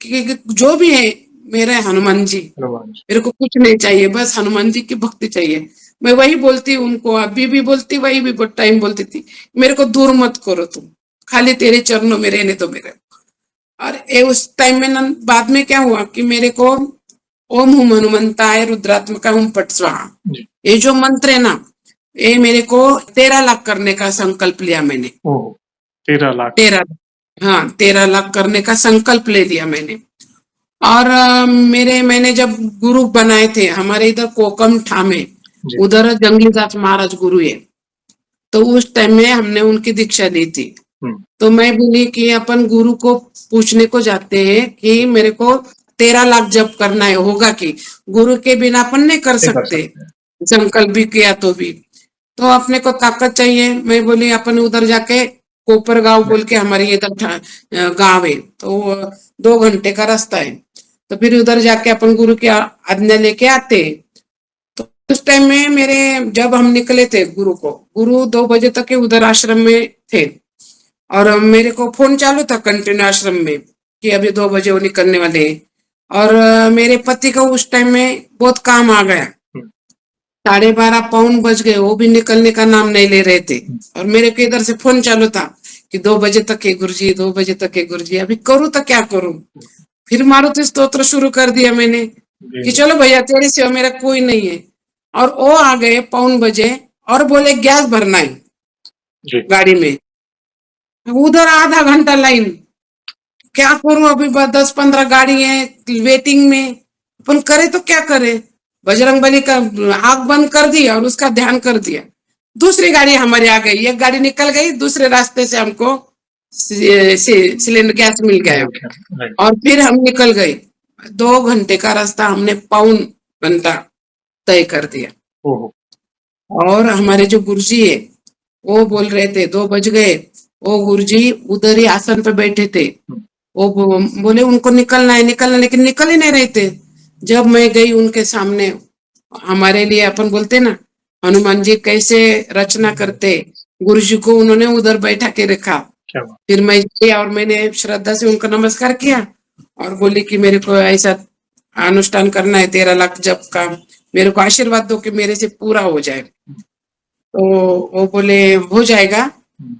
कि जो भी है मेरे हनुमान जी, मेरे को कुछ नहीं चाहिए, बस हनुमान जी की भक्ति चाहिए। मैं वही बोलती उनको, अभी भी बोलती, वही भी बहुत टाइम बोलती थी, मेरे को दूर मत करो तुम, खाली तेरे चरणों में रहने दो मेरे। और उस टाइम में ना बाद में क्या हुआ कि मेरे को ओम हुम हनुमंताय रुद्रात्मका हुम पट स्वाहा, ये जो मंत्र है ना, ये मेरे को 13 लाख करने का संकल्प लिया मैंने। 13 लाख? 13, हाँ 13 लाख करने का संकल्प ले लिया मैंने। और मैंने जब गुरु बनाए थे हमारे इधर कोकम ठामे, उधर जंगलीदास महाराज गुरु है, तो उस टाइम में हमने उनकी दीक्षा ली थी। तो मैं बोली कि अपन गुरु को पूछने को जाते हैं कि मेरे को 13 लाख जप करना है, होगा कि गुरु के बिना अपन नहीं कर सकते, संकल्प भी किया तो भी, तो अपने को ताकत चाहिए। मैं बोली अपन उधर जाके कोपर गांव बोल के हमारे इधर गांव है, तो 2 घंटे का रास्ता है, तो फिर उधर जाके अपन गुरु की आज्ञा लेके आते। तो उस टाइम में मेरे जब हम निकले थे गुरु 2 बजे तक के उधर आश्रम में थे, और मेरे को फोन चालू था कंटिन्यू आश्रम में कि अभी 2 बजे वो निकलने वाले हैं। और मेरे पति का उस टाइम में बहुत काम आ गया, 12:30 पौन बज गए, वो भी निकलने का नाम नहीं ले रहे थे। और मेरे को इधर से फोन चालू था कि 2 बजे तक है गुरुजी, 2 बजे तक है गुरुजी, अभी करूँ तो क्या करूं। फिर मारुति स्तोत्र शुरू कर दिया मैंने कि चलो भैया तेरे सिवा मेरा कोई नहीं है। और वो आ गए 5 बजे और बोले गैस भरना है गाड़ी में, उधर आधा घंटा लाइन, क्या करूं अभी 10-15 गाड़ी है वेटिंग में, अपन करे तो क्या करे। बजरंग बली का आग बंद कर दिया और उसका ध्यान कर दिया, दूसरी गाड़ी हमारी आ गई, एक गाड़ी निकल गई, दूसरे रास्ते से हमको सिलेंडर गैस मिल गया और फिर हम निकल गए। 2 घंटे का रास्ता हमने 1.25 घंटा तय कर दिया। और हमारे जो गुरुजी है वो बोल रहे थे 2 बज गए, वो गुरुजी उधर ही आसन पे बैठे थे, वो बोले उनको निकलना है निकलना, लेकिन निकल ही नहीं रहे थे। जब मैं गई उनके सामने, हमारे लिए अपन बोलते ना हनुमान जी कैसे रचना करते, गुरुजी को उन्होंने उधर बैठा के रखा। फिर मैं गई और मैंने श्रद्धा से उनको नमस्कार किया और बोली कि मेरे को ऐसा अनुष्ठान करना है 13 लाख जप का, मेरे को आशीर्वाद दो कि मेरे से पूरा हो जाए। तो वो बोले हो जाएगा,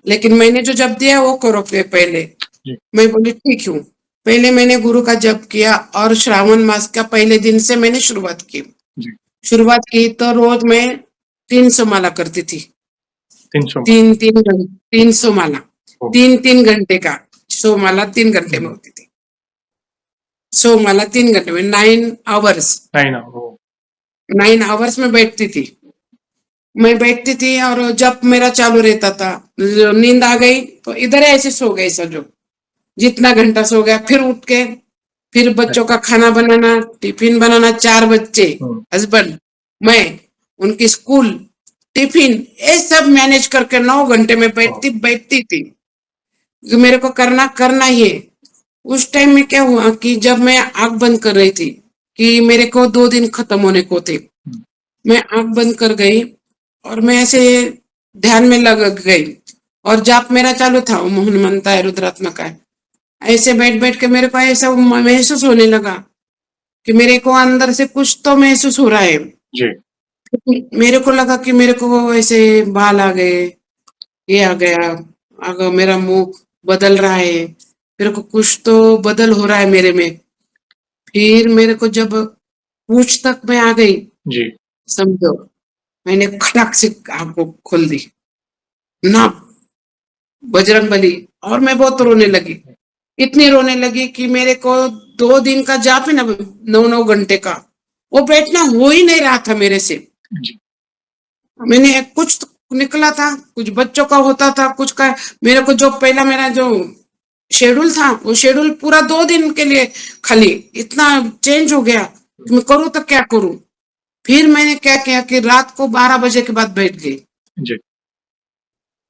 लेकिन मैंने जो जप दिया वो करो पहले। जी। मैं बोली ठीक हूँ। पहले मैंने गुरु का जप किया और श्रावण मास का पहले दिन से मैंने शुरुआत की। जी। शुरुआत की तो रोज मैं 300 माला करती थी। 300 300 माला, ओ, 3 घंटे का 100 माला 3 घंटे में होती थी। 100 माला 3 घंटे में 9 आवर्स। 9 ओ, 9 आवर्स में बैठती थी। मैं बैठती थी और जब मेरा चालू रहता था, नींद आ गई तो इधर ऐसे सो गए समझो। जितना घंटा सो गया, फिर उठ के फिर बच्चों का खाना बनाना, टिफिन बनाना, 4 बच्चे, हम्म, हस्बैंड, मैं, उनकी स्कूल, टिफिन, ये सब मैनेज करके 9 घंटे में बैठती थी कि मेरे को करना करना ही है। उस टाइम में क्या हुआ कि जब मैं आंख बंद कर रही थी कि मेरे को 2 दिन खत्म होने को थे, मैं आंख बंद कर गई और मैं ऐसे ध्यान में लग गई और जाप मेरा चालू था, ओम हनुमंता है रुद्रात्मक है। ऐसे बैठ बैठ के मेरे को ऐसा महसूस होने लगा कि मेरे को अंदर से कुछ तो महसूस हो रहा है। जी। मेरे को लगा कि मेरे को ऐसे बाल आ गए, ये आ गया, मेरा मुंह बदल रहा है, मेरे को कुछ तो बदल हो रहा है मेरे में। फिर मेरे को जब पूछ तक मैं आ गई, जी। समझो, मैंने खटाक से आंख को खोल दी ना, बजरंग बली। और मैं बहुत रोने लगी, इतनी रोने लगी कि मेरे को 2 दिन का जाप है ना, 9 9 घंटे का, वो बैठना हो ही नहीं रहा था मेरे से। जी। मैंने कुछ तो निकला था, कुछ बच्चों का होता था, कुछ का मेरे को जो पहला मेरा जो शेड्यूल था, वो शेड्यूल पूरा 2 दिन के लिए खाली इतना चेंज हो गया कि मैं करूँ तो क्या करूँ। फिर मैंने क्या किया कि रात को 12 बजे के बाद बैठ गई। जी।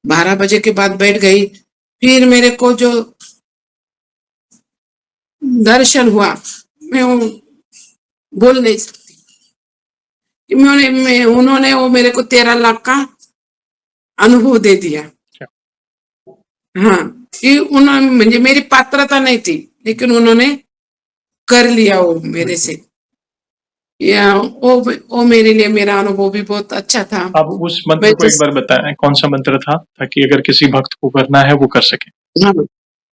12 बजे के बाद बैठ गई। फिर मेरे को जो दर्शन हुआ, मैं वो बोल नहीं सकती कि उन्होंने वो मेरे को 13 लाख का अनुभव दे दिया। अच्छा। हाँ, कि उन्होंने म्हणजे मेरी पात्रता नहीं थी, लेकिन उन्होंने कर लिया वो मेरे से। या वो मेरे लिए मेरा अनुभव भी बहुत अच्छा था। आप उस मंत्र मैं को एक बार बताएं, कौन सा मंत्र था, ताकि अगर किसी भक्त को करना है वो कर सके। हाँ,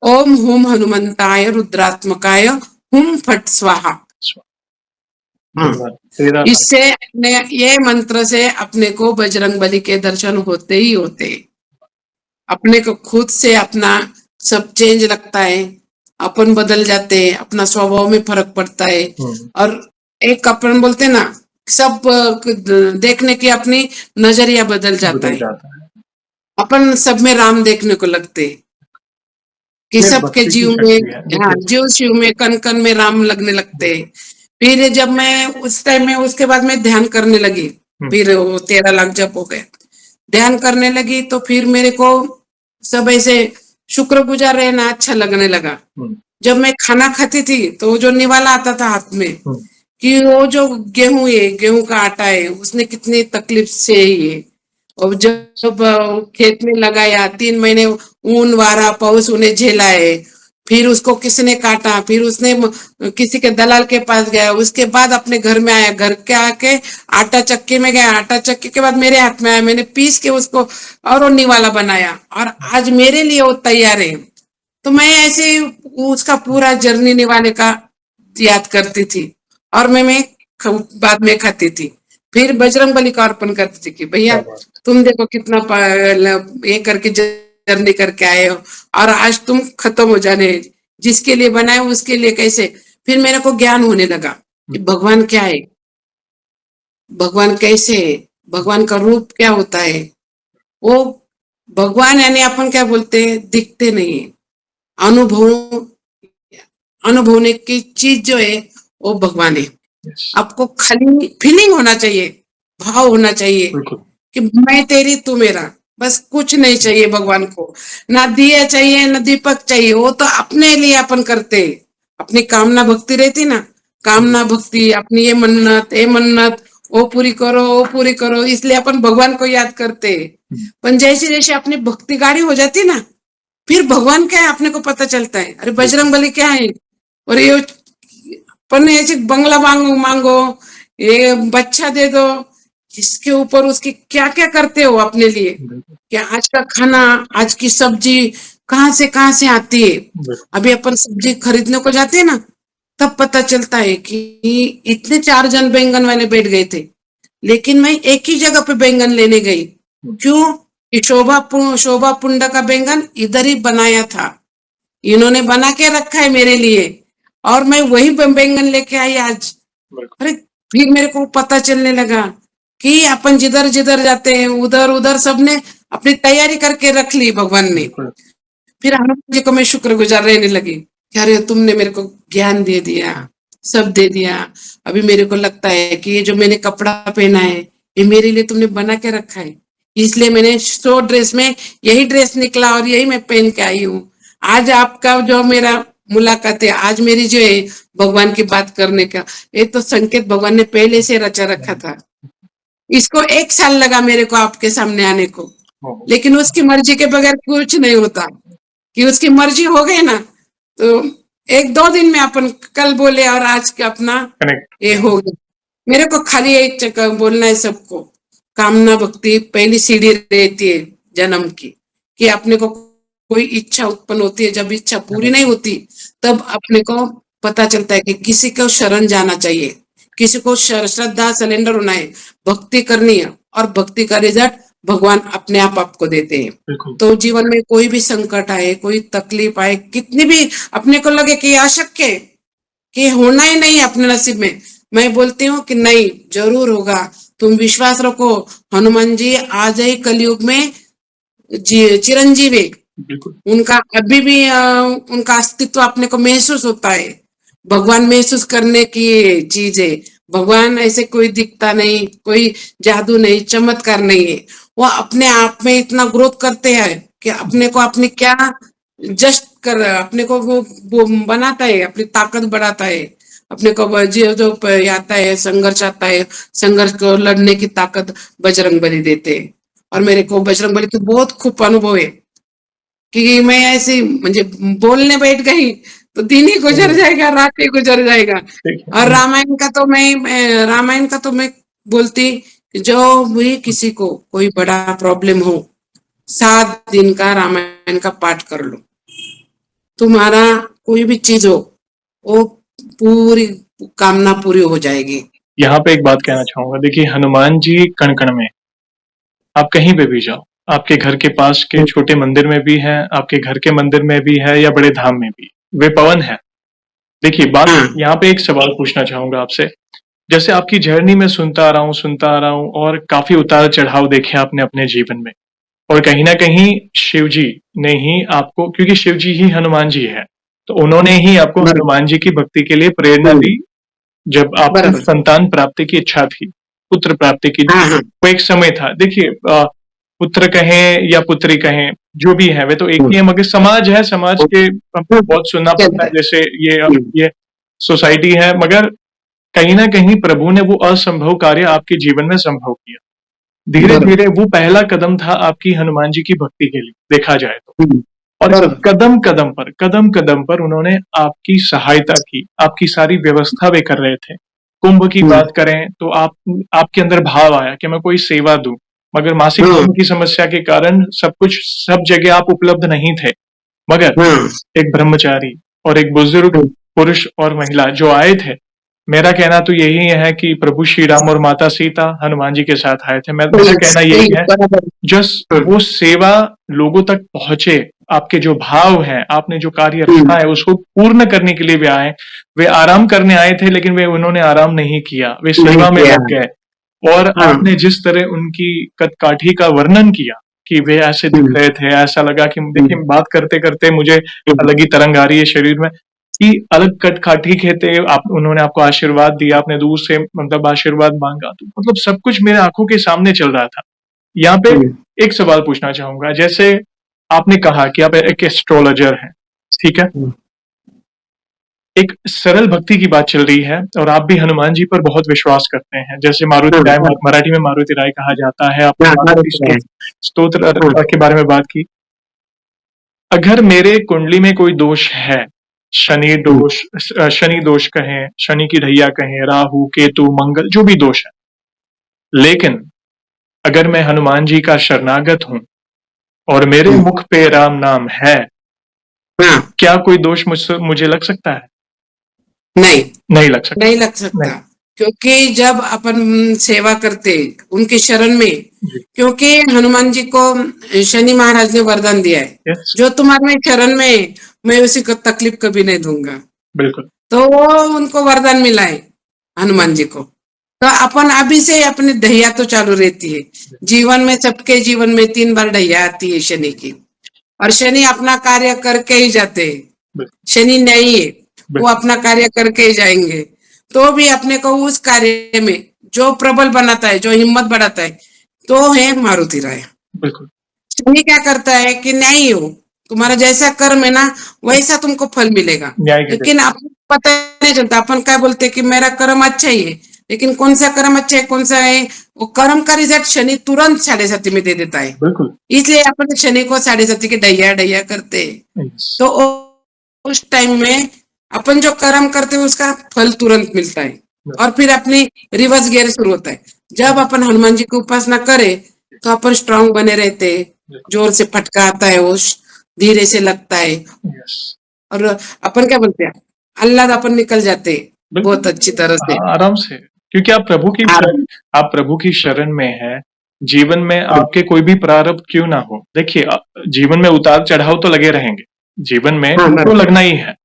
ओम हुम हनुमंताय रुद्रात्मकाय हुम फट स्वाहा। हाँ, धन्यवाद। 13 लाख। इससे ये मंत्र से अपने को बजरंग बली के दर्शन होते ही होते। अपने को खुद से अपना सब चेंज लगता है, अपन बदल जाते हैं, अपना स्वभाव में फर्क पड़ता है। और एक अपन बोलते ना, सब देखने की अपनी नजरिया बदल जाता बदल है। जाता है। अपन सब में राम देखने को लगते हैं कि ये सबके भक्ति की जीव में, शक्ति है, हाँ, देखिए। जीव शिव में कन कन में राम लगने लगते हैं। फिर जब मैं उस टाइम में, उसके बाद मैं ध्यान करने लगी, फिर वो 13 लाख जब हो गए, ध्यान करने लगी तो फिर मेरे को सब ऐसे शुक्रगुजार रहना अच्छा लगने लगा। जब मैं खाना खाती थी तो जो निवाला आता था हाथ में कि वो जो गेहूं है, गेहूं का आटा है, उसने कितनी तकलीफ से ये, और जब खेत में लगाया 3 महीने ऊन वारा पाउस उन्हें झेला है, फिर उसको किसने काटा, फिर उसने किसी के दलाल के पास गया, उसके बाद अपने घर में आया, घर के आके आटा चक्की में गया, आटा चक्की के बाद मेरे हाथ में आया, मैंने पीस के उसको और वो निवाला बनाया और आज मेरे लिए वो तैयार है। तो मैं ऐसे उसका पूरा जर्नी निवाले का याद करती थी और मैं बाद में खाती थी। फिर बजरंग बली का अर्पण करती थी कि भैया तुम देखो कितना ये करके जर्नी करके आए हो और आज तुम खत्म हो जाने, जिसके लिए बनाए उसके लिए कैसे। फिर मेरे को ज्ञान होने लगा कि भगवान क्या है, भगवान कैसे है, भगवान का रूप क्या होता है। वो भगवान यानी अपन क्या बोलते हैं, दिखते नहीं है, अनुभव अनुभवने की चीज जो है वो भगवान है। आपको खाली फीलिंग होना चाहिए, भाव होना चाहिए कि मैं तेरी तू मेरा, बस कुछ नहीं चाहिए भगवान को, ना दिया चाहिए ना दीपक चाहिए, वो तो अपने लिए अपन करते हैं। अपनी कामना भक्ति रहती ना, कामना भक्ति अपनी ये मन्नत वो पूरी करो, वो पूरी करो, इसलिए अपन भगवान को याद करते हैं। पर जैसे जैसे अपनी भक्ति गाढ़ी हो जाती ना, फिर भगवान क्या है अपने को पता चलता है, अरे बजरंग बली क्या है। और ये अपन ऐसे बंगला मांगो मांगो, ये बच्चा दे दो, जिसके ऊपर उसकी क्या-क्या करते हो अपने लिए। बिल्कुल, कि आज का खाना, आज की सब्जी कहाँ से आती है। बिल्कुल, अभी अपन सब्जी खरीदने को जाते हैं ना, तब पता चलता है कि इतने 4 जन बैंगन वाले बैठ गए थे, लेकिन मैं एक ही जगह पे बैंगन लेने गई। हुँ, क्यों? कि शोभा पुंडा का बैंगन इधर ही बनाया था, इन्होंने बना के रखा है मेरे लिए, और मैं वही बैंगन लेके आई आज। बिल्कुल, अरे, फिर मेरे को पता चलने लगा कि अपन जिधर जिधर जाते हैं उधर उधर सबने अपनी तैयारी करके रख ली भगवान ने। बिल्कुल, फिर हनुमान जी को मैं शुक्रगुजार रहने लगी कि अरे तुमने मेरे को ज्ञान दे दिया, सब दे दिया। अभी मेरे को लगता है कि ये जो मैंने कपड़ा पहना है, ये मेरे लिए तुमने बना के रखा है, इसलिए मैंने 100 ड्रेस में यही ड्रेस निकला और यही मैं पहन के आई हूँ। आज आपका जो मेरा मुलाकात है, आज मेरी जो है भगवान की बात करने का, ये तो संकेत भगवान ने पहले से रचा रखा था। इसको 1 साल लगा मेरे को आपके सामने आने को, ओह! लेकिन उसकी मर्जी के बगैर कुछ नहीं होता। कि उसकी मर्जी हो गई ना, तो 1-2 दिन में अपन कल बोले और आज का अपना कनेक्ट ये हो गया। मेरे को खाली एक चक्कर बोलना है सबको, कामना भक्ति पहली सीढ़ी रहती है जन्म की, कि अपने को कोई इच्छा उत्पन्न होती है, जब इच्छा पूरी नहीं होती, तब अपने को पता चलता है कि किसी को शरण जाना चाहिए, किसी को श्रद्धा सरेंडर होना है, भक्ति करनी है, और भक्ति का रिजल्ट भगवान अपने आप आपको देते हैं। बिल्कुल, तो जीवन में कोई भी संकट आए, कोई तकलीफ आए, कितनी भी अपने को लगे कि अशक्य है, कि होना ही नहीं है अपने नसीब में, मैं बोलती हूँ कि नहीं, जरूर होगा। तुम विश्वास रखो, हनुमान जी आज ही कलयुग में चिरंजीव है। बिल्कुल, उनका अभी भी उनका अस्तित्व अपने को महसूस होता है। भगवान महसूस करने की चीज है। भगवान ऐसे कोई दिखता नहीं, कोई जादू नहीं, चमत्कार नहीं है। वो अपने आप में इतना ग्रोथ करते हैं कि अपने को अपनी क्या जस्ट कर अपने को वो बनाता है, अपनी ताकत बढ़ाता है। अपने को जो आता है, संघर्ष आता है, संघर्ष को लड़ने की ताकत बजरंगबली देते हैं। और मेरे को बजरंगबली तो बहुत खूब अनुभव है कि मैं ऐसे म्हणजे बोलने बैठ गई तो दिन ही गुजर जाएगा, रात ही गुजर जाएगा। और देखिए रामायण का तो मैं बोलती कि जो भी किसी को कोई बड़ा प्रॉब्लम हो, 7 दिन का रामायण का पाठ कर लो, तुम्हारा कोई भी चीज हो, वो पूरी कामना पूरी हो जाएगी। यहाँ पे एक बात कहना चाहूँगा, देखिए हनुमान जी कण-कण में, आप कहीं पे भी जाओ, आपके घर के पास के छोटे मंदिर में भी हैं, आपके घर के मंदिर में भी है या बड़े धाम में भी, वे पवन हैं। देखिए बात हाँ, यहाँ पे एक सवाल पूछना चाहूँगा आपसे, जैसे आपकी जर्नी में सुनता आ रहा हूँ और काफ़ी उतार-चढ़ाव देखे आपने अपने जीवन में, और कहीं न कहीं शिव जी ने ही आपको, क्योंकि शिव जी ही हनुमान जी हैं, तो उन्होंने ही आपको बराबर, हनुमान जी की भक्ति के लिए प्रेरणा दी, जब आपको बराबर। संतान प्राप्ति की इच्छा थी, पुत्र प्राप्ति की, हाँ, हाँ। वो एक समय था। देखिए पुत्र कहें या पुत्री कहें, जो भी है वे तो एक ही है, मगर समाज है, समाज के हमको बहुत सुनना पड़ता चलता है, है। जैसे हुँ, ये सोसाइटी है, मगर कहीं न कहीं प्रभु ने वो असंभव कार्य आपके जीवन में संभव किया। बरोबर। धीरे-धीरे वो पहला कदम था आपकी हनुमान जी की भक्ति के लिए, देखा जाए तो। हुँ, और बरोबर। कदम-कदम पर उन्होंने आपकी सहायता की, आपकी सारी व्यवस्था वे कर रहे थे। कुंभ की हुँ, बात करें तो आपके अंदर भाव आया कि मैं कोई सेवा दूँ, मगर मासिक हाँ, धर्म की समस्या के कारण सब कुछ सब जगह आप उपलब्ध नहीं थे। मगर हाँ, एक ब्रह्मचारी और एक बुजुर्ग हुँ, पुरुष और महिला जो आए थे, मेरा कहना तो यही है कि प्रभु श्री राम और माता सीता हनुमान जी के साथ आए थे। मेरा कहना सही यही है, बराबर। जस हाँ, वो सेवा लोगों तक पहुँचे, आपके जो भाव हैं, आपने जो कार्य हुँ, रखा है उसको पूर्ण करने के लिए वे आए। वे आराम करने आए थे, लेकिन उन्होंने आराम नहीं किया, वे नहीं सेवा में किया। लग गए। और हाँ, आपने जिस तरह उनकी कद-काठी का वर्णन किया कि वे ऐसे दिख हुँ, रहे थे, ऐसा लगा कि हुँ, देखिए बात करते-करते मुझे हुँ, अलग ही तरंग आ रही है शरीर में, कि अलग कद-काठी के थे आप, उन्होंने आपको आशीर्वाद दिया, आपने दूर से मतलब आशीर्वाद माँगा, तो मतलब सब कुछ मेरे आँखों के सामने चल रहा था। यहाँ पे हुँ, एक सवाल पूछना चाहूँगा, जैसे आपने कहा कि आप एक एस्ट्रोलॉजर हैं, ठीक है? हुँ, एक सरल भक्ति की बात चल रही है और आप भी हनुमान जी पर बहुत विश्वास करते हैं। जैसे हाँ, मारुति राय, हाँ, मराठी में मारुति राय कहा जाता है, आपने हाँ, मारुति बरोबर है। स्तोत्र हाँ, के बारे में बात की। अगर मेरे कुंडली में कोई दोष है, शनि दोष कहें, शनि की ढैया कहें, राहु, केतु, मंगल जो भी दोष है। लेकिन अगर मैं हनुमान जी का शरणागत हूँ और मेरे मुख पे राम नाम है, हाँ, क्या कोई दोष मुझे लग सकता है? नहीं, नहीं लग सकता। नहीं लग सकता। नहीं। क्योंकि जब अपन सेवा करते उनके शरण में, जी। क्योंकि हनुमान जी को शनि महाराज ने वरदान दिया है, यस। जो तुम्हारे शरण में है, मैं उसी को तकलीफ कभी नहीं दूंगा। बिल्कुल। तो वो उनको वरदान मिला है हनुमान जी को। तो अपन अभी से अपनी ढैया तो चालू रहती है जीवन में, सबके जीवन में 3 बार ढैया आती है शनि की, और शनि अपना कार्य करके ही जाते हैं। बिल्कुल। शनि नहीं है, वो बिल्कुल। अपना कार्य करके ही जाएंगे। तो भी अपने को उस कार्य में जो प्रबल बनाता है, जो हिम्मत बढ़ाता है, तो है मारुति राय। बिल्कुल। शनि क्या करता है कि न्यायी हो, तुम्हारा जैसा कर्म है ना वैसा तुमको फल मिलेगा। न्याय के लेकिन आपको पता नहीं चलता, अपन क्या बोलते हैं कि मेरा कर्म अच्छा ही है, लेकिन कौन सा कर्म अच्छा है कौन सा है, वो कर्म का रिजल्ट शनि तुरंत 7.5 में दे देता है। बिल्कुल। इसलिए अपन शनि को 7.5 की ढैया ढैया करते हैं। यस। तो उस टाइम में अपन जो कर्म करते हैं उसका फल तुरंत मिलता है, और फिर अपनी रिवर्स गियर शुरू होता है। जब अपन हनुमान जी की उपासना करें तो अपन स्ट्रांग बने रहते हैं, जोर से फटका आता है, वो धीरे से लगता है, यस। और अपन क्या बोलते हैं, अल्लाह अपन निकल जाते हैं बहुत अच्छी तरह से। आराम से, क्योंकि आप प्रभु की शरण में है। जीवन में आपके कोई भी प्रारब्ध क्यों ना हो, देखिए जीवन में उतार चढ़ाव तो लगे रहेंगे, जीवन में तो लगना ही है,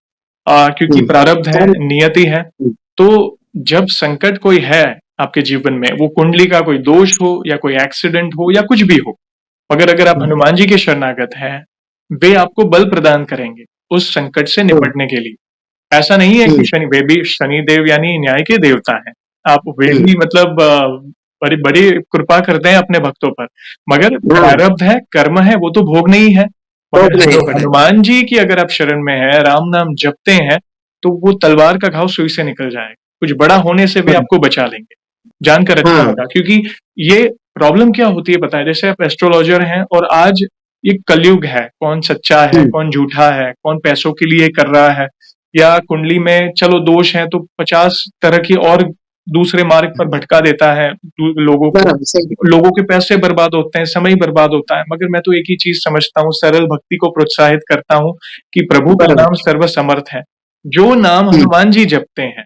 क्योंकि प्रारब्ध है, नियति है। तो जब संकट कोई है आपके जीवन में, वो कुंडली का कोई दोष हो या कोई एक्सीडेंट हो या कुछ भी हो, मगर अगर आप हनुमान जी के शरणागत हैं, वे आपको बल प्रदान करेंगे उस संकट से निपटने के लिए। ऐसा नहीं है कि वे भी शनिदेव यानी न्याय के देवता हैं। वे भी मतलब बड़ी बड़ी कृपा करते हैं अपने भक्तों पर, मगर प्रारब्ध है, कर्म है, वो तो भोगना ही है। मगर हनुमान जी की अगर आप शरण में है, राम नाम जपते हैं, तो वो तलवार का घाव सुई से निकल जाएगा। कुछ बड़ा होने से भी आपको बचा लेंगे। जानकर अच्छा लगा, क्योंकि ये प्रॉब्लम क्या होती है पता है, जैसे आप एस्ट्रोलॉजर हैं और आज ये कलयुग है, कौन सच्चा है, कौन झूठा है, कौन पैसों के लिए कर रहा है, या कुंडली में चलो दोष है तो 50 तरह की और दूसरे मार्ग पर भटका देता है लोगों के पैसे बर्बाद होते हैं, समय बर्बाद होता है। मगर मैं तो एक ही चीज समझता हूँ, सरल भक्ति को प्रोत्साहित करता हूँ कि प्रभु का नाम सर्वसमर्थ है। जो नाम हनुमान जी जपते हैं,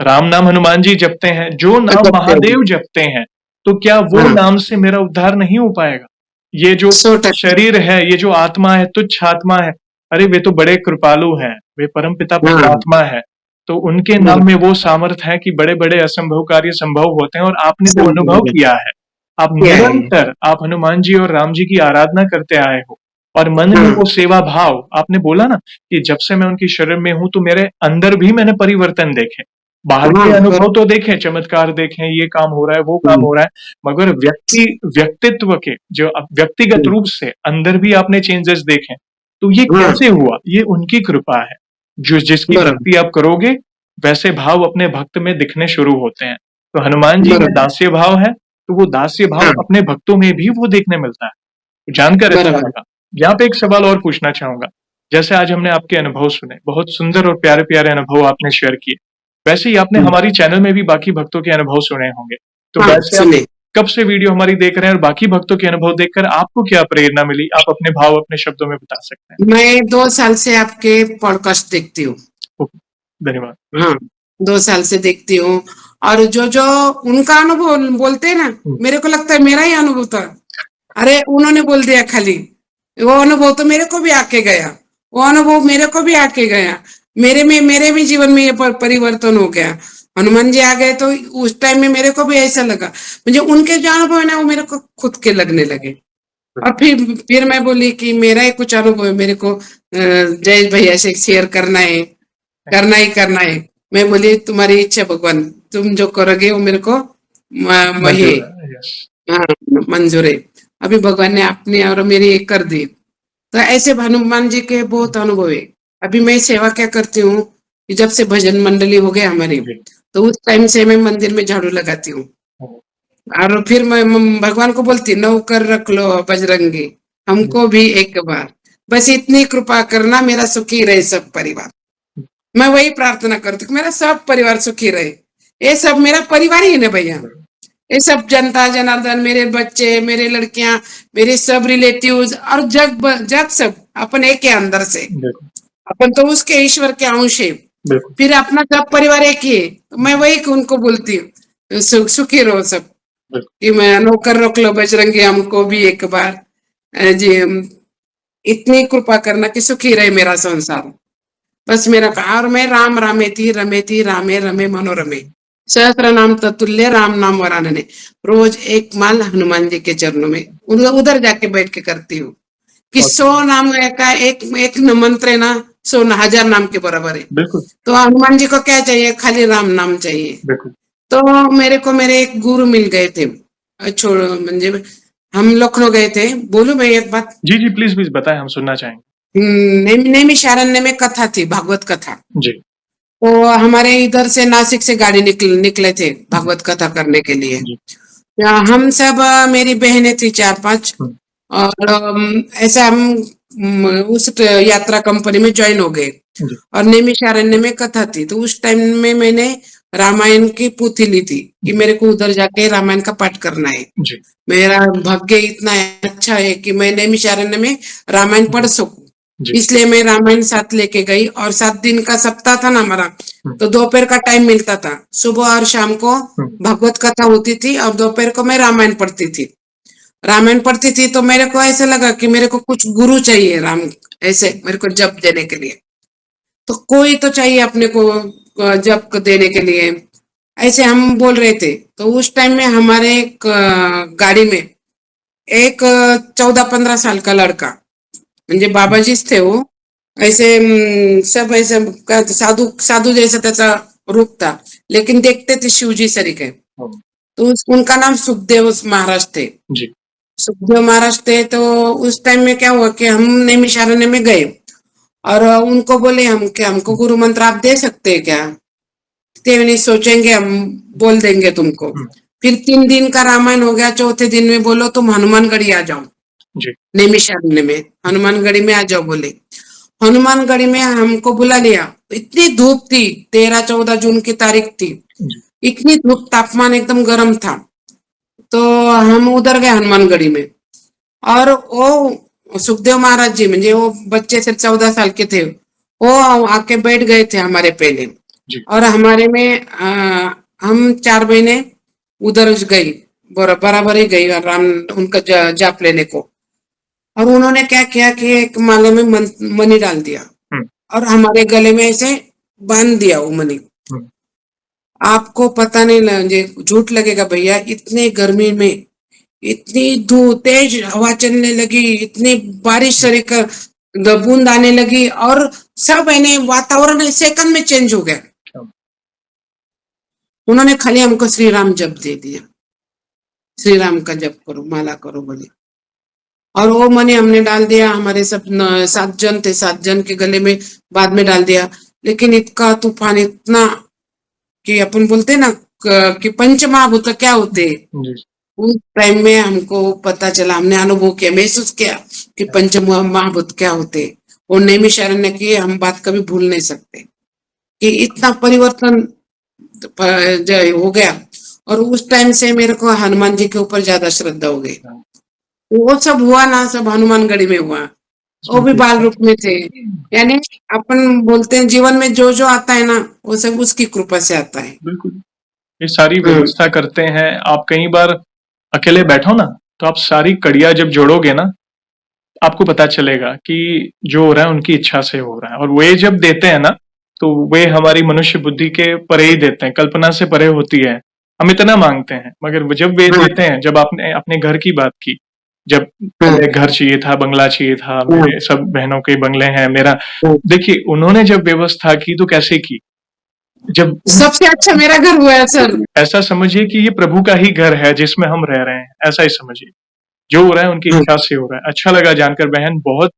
राम नाम हनुमान जी जपते हैं, जो नाम महादेव जपते हैं, तो क्या वो नाम से मेरा उद्धार नहीं हो पाएगा? ये जो शरीर है, ये जो आत्मा है, तुच्छ आत्मा है, अरे वे तो बड़े कृपालु हैं, वे परमपिता परमात्मा है, तो उनके नाम में वो सामर्थ्य है कि बड़े बड़े असंभव कार्य संभव होते हैं, और आपने वो अनुभव किया है। आप निरंतर आप हनुमान जी और राम जी की आराधना करते आए हो, और मन में वो सेवा भाव, आपने बोला ना कि जब से मैं उनकी शरण में हूं तो मेरे अंदर भी मैंने परिवर्तन देखे, बाहर के अनुभव तो देखे, चमत्कार देखे, ये काम हो रहा है, वो काम हो रहा है, मगर व्यक्तित्व के जो व्यक्तिगत रूप से अंदर भी आपने चेंजेस देखे। तो ये कैसे हुआ? ये उनकी कृपा है। जो जिसकी भक्ति आप करोगे, वैसे भाव अपने भक्त में दिखने शुरू होते हैं। तो हनुमान जी में दास्य भाव है, तो वो दास्य भाव अपने भक्तों में भी वो देखने मिलता है। जानकर अच्छा लगा। यहाँ पे एक सवाल और पूछना चाहूंगा, जैसे आज हमने आपके अनुभव सुने, बहुत सुंदर और प्यारे प्यारे अनुभव आपने शेयर किए, वैसे ही आपने हमारी चैनल में भी बाकी भक्तों के अनुभव सुने होंगे। तो वैसे आप कब से वीडियो हमारी देख रहे हैं, और बाकी भक्तों के अनुभव देखकर आपको क्या प्रेरणा मिली? आप अपने भाव अपने शब्दों में बता सकते हैं। मैं 2 साल से आपके पॉडकास्ट देखती हूँ। धन्यवाद। हाँ, 2 साल से देखती हूँ, और जो जो उनका अनुभव बोलते हैं ना, मेरे को लगता है मेरा ही अनुभव था। अरे उन्होंने बोल दिया खाली, वो अनुभव तो मेरे को भी आके गया, वो अनुभव मेरे को भी आके गया, मेरे भी जीवन में ये परिवर्तन हो गया। हनुमान जी आ गए तो उस टाइम में मेरे को भी ऐसा लगा, मुझे उनके जो अनुभव है ना वो मेरे को खुद के लगने लगे। और फिर मैं बोली कि मेरा ही कुछ अनुभव है, मेरे को जयेश भैया से शेयर करना है, करना ही करना है। मैं बोली तुम्हारी इच्छा भगवान, तुम जो करोगे वो मेरे को मंजूर है। अभी भगवान ने अपनी और मेरी एक कर दी। तो ऐसे हनुमान जी के बहुत अनुभव है। अभी मैं सेवा क्या करती हूँ कि जब से भजन मंडली हो गया हमारी, तो उस टाइम से मैं मंदिर में झाड़ू लगाती हूँ, और फिर मैं भगवान को बोलती नौकर रख लो बजरंगी, हमको भी एक बार, बस इतनी कृपा करना, मेरा सुखी रहे सब परिवार। मैं वही प्रार्थना करती हूँ कि मेरा सब परिवार सुखी रहे। ये सब मेरा परिवार ही है ना भैया। ये सब जनता जनार्दन, मेरे बच्चे, मेरे लड़कियां, मेरे सब रिलेटिव्स और जग सब अपन एक है अंदर से। बिल्कुल, अपन तो उसके ईश्वर के अंश है। बिल्कुल, फिर अपना सब परिवार एक ही है। तो मैं वही उनको बोलती हूँ, सुखी रहो सब। बिल्कुल। कि मैं नौकर रोक लो बजरंगी, हमको भी एक बार जी इतनी कृपा करना कि सुखी रहे मेरा संसार। बस मेरा कहा, और मैं राम रमेती रामे रमे मनोरमे, सहस्त्र नाम ततुल्य राम नाम वरानने, रोज एक माल हनुमान जी के चरणों में उधर उधर जाके बैठ के करती हूँ कि बहुत 100 नाम का एक एक मंत्र है ना, 100 1000 नाम के बराबर है। बिल्कुल, तो हनुमान जी को क्या चाहिए, खाली राम नाम चाहिए। बिल्कुल। तो मेरे को मेरे एक गुरु मिल गए थे, छोड़ म्हणजे हम लखनऊ गए थे। बोलू मैं एक बात, जी, जी, प्लीज़, प्लीज़ बताएँ, हम सुनना चाहेंगे। नेमी शारण्य में कथा थी, भागवत कथा। जी, तो हमारे इधर से नासिक से गाड़ी निकले थे जी, भागवत कथा करने के लिए। जी। हम सब मेरी बहनें थी 4-5, हुँ, और ऐसा हम उस यात्रा कंपनी में ज्वाइन हो गए। जी, और नैमिषारण्य में कथा थी, तो उस टाइम में मैंने रामायण की पोथी ली थी कि जी, मेरे को उधर जाके रामायण का पाठ करना है। जी, मेरा भाग्य इतना अच्छा है कि मैं नैमिषारण्य में रामायण पढ़ जी, सकूं। जी। इसलिए मैं रामायण साथ लेके गई, और 7 दिन का सप्ताह था ना हमारा। हुँ, तो दोपहर का टाइम मिलता था, सुबह और शाम को हुँ, भागवत कथा होती थी, और दोपहर को मैं रामायण पढ़ती थी। रामायण पढ़ती थी तो मेरे को ऐसा लगा कि मेरे को कुछ गुरु चाहिए, राम ऐसे मेरे को जप देने के लिए। तो कोई तो चाहिए अपने को जप देने के लिए, ऐसे हम बोल रहे थे। तो उस टाइम में हमारे एक गाड़ी में एक 14-15 साल का लड़का, म्हणजे हुँ, बाबाजीच थे वो, ऐसे सब ऐसे साधु साधु जैसा त्याचा रूप था, लेकिन देखते थे शिवजी सरीके। हुँ, तो उनका नाम सुखदेव महाराज थे। जी, सुखदेव महाराज थे। तो उस टाइम में क्या हुआ कि हम नैमिषारण्य में गए, और उनको बोले हम कि हमको हुँ, गुरु मंत्र आप दे सकते हैं क्या। ते नहीं सोचेंगे, हम बोल देंगे तुमको। हुँ, फिर 3 दिन का रामायण हो गया, चौथे दिन में बोलो तुम हनुमानगढ़ी आ जाओ, जी, नैमिषारण्य में हनुमानगढ़ी में आ जाओ बोले। हनुमानगढ़ी में हमको बुला लिया। इतनी धूप थी, 13-14 जून की तारीख थी। जी, इतनी धूप, तापमान एकदम गर्म था। तो हम उधर गए हनुमानगढ़ी में, और वो सुखदेव महाराज जी, म्हणजे वो बच्चे से 14 साल के थे, वो आके बैठ गए थे हमारे पहले। जी, और हमारे में हम 4 महीने उधर गई, बराबर ही गई राम उनका जाप लेने को। और उन्होंने क्या किया कि एक माले में मनी डाल दिया, हुँ, और हमारे गले में ऐसे बांध दिया वो मनी। हुँ, आपको पता नहीं लगे, झूठ लगेगा भैया, इतने गर्मी में इतनी तेज हवा चलने लगी, इतनी बारिश हुँ, सरीकर बूंद आने लगी, और सब है वातावरण सेकंड में चेंज हो गया। क्या उन्होंने खाली हमको श्री राम जप दे दिया, श्री राम का जप करो, माला करो बोले। और वो मनी हमने डाल दिया, हमारे सब 7 जन थे, 7 जन के गले में बाद में डाल दिया। लेकिन इतना तूफान, इतना कि अपन बोलते ना कि पंच महाभूत क्या होते, जी, उस टाइम में हमको पता चला, हमने अनुभव किया, महसूस किया कि क्या पंच महाभूत क्या होते। और नैमिषारण्य की हम बात कभी भूल नहीं सकते कि इतना परिवर्तन हो गया। और उस टाइम से मेरे को हनुमान जी के ऊपर ज्यादा श्रद्धा हो गई। क्या वो सब हुआ ना, सब हनुमानगढ़ी में हुआ। वो सुन भी के बाल अच्छा रूप में थे। यानी अपन बोलते हैं जीवन में जो जो आता है ना, वो सब उसकी कृपा से आता है। बिल्कुल, ये सारी हम्म। व्यवस्था करते हैं, आप कई बार अकेले बैठो ना, तो आप सारी कड़ियाँ जब जोड़ोगे ना, आपको पता चलेगा कि जो हो रहा है उनकी इच्छा से हो रहा है और वे जब देते हैं ना, तो वे हमारी मनुष्य बुद्धि के परे ही देते हैं, कल्पना से परे होती है। हम इतना माँगते हैं, मगर जब वे हाँ, देते हैं, जब आपने अपने घर की बात की, जब हाँ, पहले घर चाहिए था, बंगला चाहिए था, हाँ, मेरे सब बहनों के बंगले हैं, मेरा हाँ। देखिए उन्होंने जब व्यवस्था की तो कैसे की? जब उन सबसे अच्छा मेरा घर हुआ है सर। ऐसा समझिए कि ये प्रभु का ही घर है जिसमें हम रह रहे हैं, ऐसा ही समझिए। जो हो रहा है उनकी हाँ, इच्छा से हो रहा है। अच्छा लगा जानकर बहन, बहुत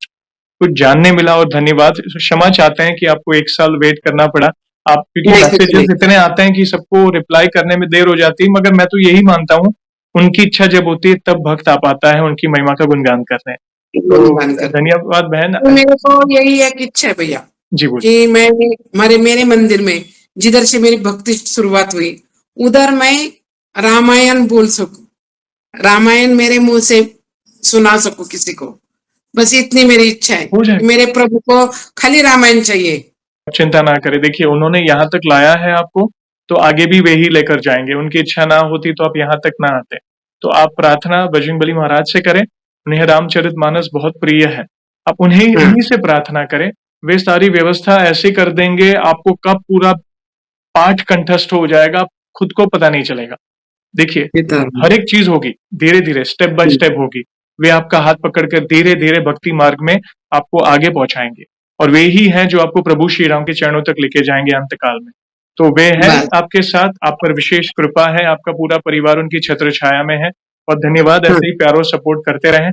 कुछ जानने मिला और धन्यवाद। क्षमा चाहते हैं कि आपको 1 साल वेट करना पड़ा। आप क्योंकि नहीं कुछ नहीं। मैसेजेस इतने आते हैं कि सबको रिप्लाई करने में देर हो जाती है, मगर मैं तो यही मानता हूँ, उनकी इच्छा जब होती है तब भक्त आ पाता है उनकी महिमा का गुणगान करने। तो गुणगान कर। धन्यवाद बहन। तो मेरे को यही एक इच्छा है भैया, जी, बोलिए। कि मैं मेरे मंदिर में जिधर से मेरी भक्ति शुरुआत हुई, उधर मैं रामायण बोल सकूं, रामायण मेरे मुंह से सुना सकूं किसी को। बस इतनी मेरी इच्छा है हो कि जाएगा। मेरे प्रभु को खाली रामायण चाहिए। आप चिंता ना करें, देखिए उन्होंने यहाँ तक लाया है आपको, तो आगे भी वे ही लेकर जाएँगे। उनकी इच्छा ना होती तो आप यहाँ तक ना आते। तो आप प्रार्थना बजरंगबली महाराज से करें, उन्हें रामचरितमानस बहुत प्रिय है। आप हाँ, उन्हीं से प्रार्थना करें, वे सारी व्यवस्था ऐसी कर देंगे, आपको कब पूरा पाठ कंठस्थ हो जाएगा, खुद को पता नहीं चलेगा। देखिए, पिताजी। हर एक चीज़ होगी, धीरे-धीरे, स्टेप बाय स्टेप होगी। वे आपका हाथ पकड़कर धीरे-धीरे भक्ति मार्ग में आपको आगे पहुँचाएँगे और वे ही हैं जो आपको प्रभु श्री राम के चरणों तक लेके जाएँगे अंतकाल में। तो वे हैं बस। आपके साथ, आप पर विशेष कृपा है, आपका पूरा परिवार उनकी छत्र छाया में है और धन्यवाद, हाँ, ऐसे ही प्यार और सपोर्ट करते रहें।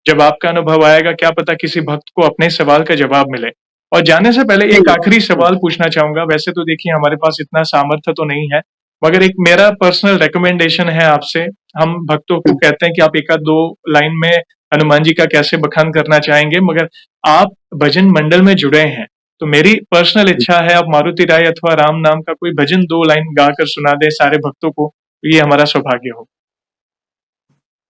जब आपका अनुभव आएगा, क्या पता किसी भक्त को अपने सवाल का जवाब मिले। और जाने से पहले एक आखिरी सवाल पूछना चाहूँगा, वैसे तो देखिए हमारे पास इतना सामर्थ्य तो नहीं है, मगर एक मेरा पर्सनल रिकमेंडेशन है आपसे, हम भक्तों को कहते हैं कि आप 1 आध 2 लाइन में हनुमान जी का कैसे बखान करना चाहेंगे, मगर आप भजन मंडल में जुड़े हैं, तो मेरी पर्सनल इच्छा है आप मारुति राय अथवा राम नाम का कोई भजन 2 लाइन गाकर सुना दें सारे भक्तों को, तो ये हमारा सौभाग्य हो।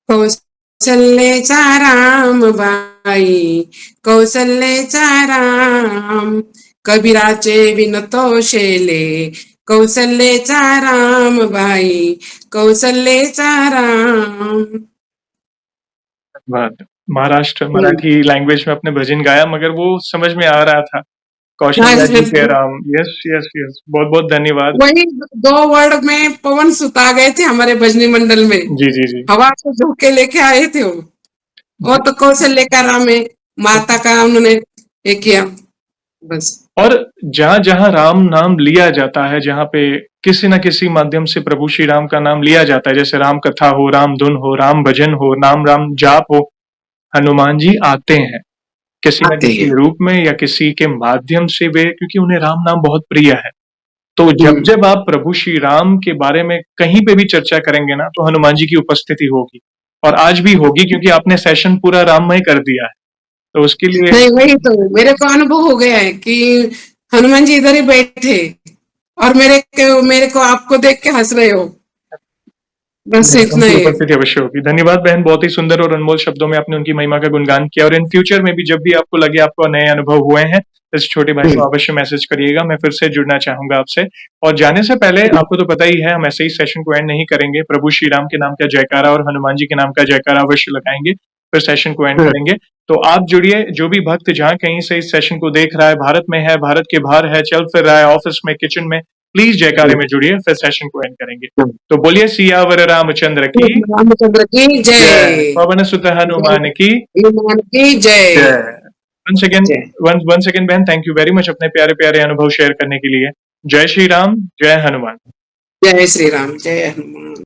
कौशल्येचा राम बाई, कौशल्येचा राम, कबीराचे विनतो शेले, कौशल्येचा राम बाई, कौशल्येचा राम। धन्यवाद। महाराष्ट्र मराठी लैंग्वेज में आपने भजन गाया मगर वो समझ में आ रहा था। कौशल्या जी के राम, यस, यस, यस, बहुत-बहुत धन्यवाद। वही 2 वर्ड में पवन सुत आ गए थे हमारे भजनी मंडल में। जी, जी, जी। हवा से झोंके लेके आए थे वो। वो तो कौशल्य का राम है, माता का उन्होंने ये किया, बस। और जहाँ-जहाँ राम नाम लिया जाता है, जहाँ पे किसी न किसी माध्यम से प्रभु श्री राम का नाम लिया जाता है, जैसे राम कथा हो, राम धुन हो, राम भजन हो, नाम जाप हो, हनुमान जी आते हैं। किसी न आते किसी हैं। रूप में या किसी के माध्यम से वे क्योंकि उन्हें राम नाम बहुत प्रिय है। तो जब-जब आप प्रभु श्री राम के बारे में कहीं पे भी चर्चा करेंगे ना, तो हनुमान जी की उपस्थिति होगी और आज भी होगी क्योंकि आपने सेशन पूरा राममय कर दिया है। तो उसके लिए नहीं, वही तो मेरे को अनुभव हो गया है कि हनुमान जी इधर ही बैठे और मेरे को आपको देख के हंस रहे हो, बस नहीं, इतना उनकी ही है। उपस्थिति अवश्य होगी। धन्यवाद बहन, बहुत ही सुंदर और अनमोल शब्दों में आपने उनकी महिमा का गुणगान किया और इन फ्यूचर में भी जब भी आपको लगे आपको नए अनुभव हुए हैं, इस छोटे भाई को अवश्य मैसेज करिएगा, मैं फिर से जुड़ना चाहूँगा आपसे। और जाने से पहले आपको तो पता ही है हम ऐसे ही सेशन को एंड नहीं करेंगे, प्रभु श्री राम के नाम का जयकारा और हनुमान जी के नाम का जयकारा अवश्य लगाएँगे, फिर सेशन को एंड करेंगे। तो आप जुड़िए, जो भी भक्त जहाँ कहीं से इस सेशन को देख रहा है, भारत में है, भारत के बाहर है, चल फिर रहा है, ऑफिस में, किचन में, प्लीज जयकारे में जुड़िए, फिर सेशन को एंड करेंगे। तो बोलिए सियावर रामचंद्र की रामचंद्र की जय, जय, पवन सुत हनुमान की हनुमान की जय। जय। वंस अगेन जय वंस अगेन बहन, थैंक यू वेरी मच अपने प्यारे-प्यारे अनुभव शेयर करने के लिए। जय श्री राम, जय हनुमान। जय श्री राम, जय हनुमान।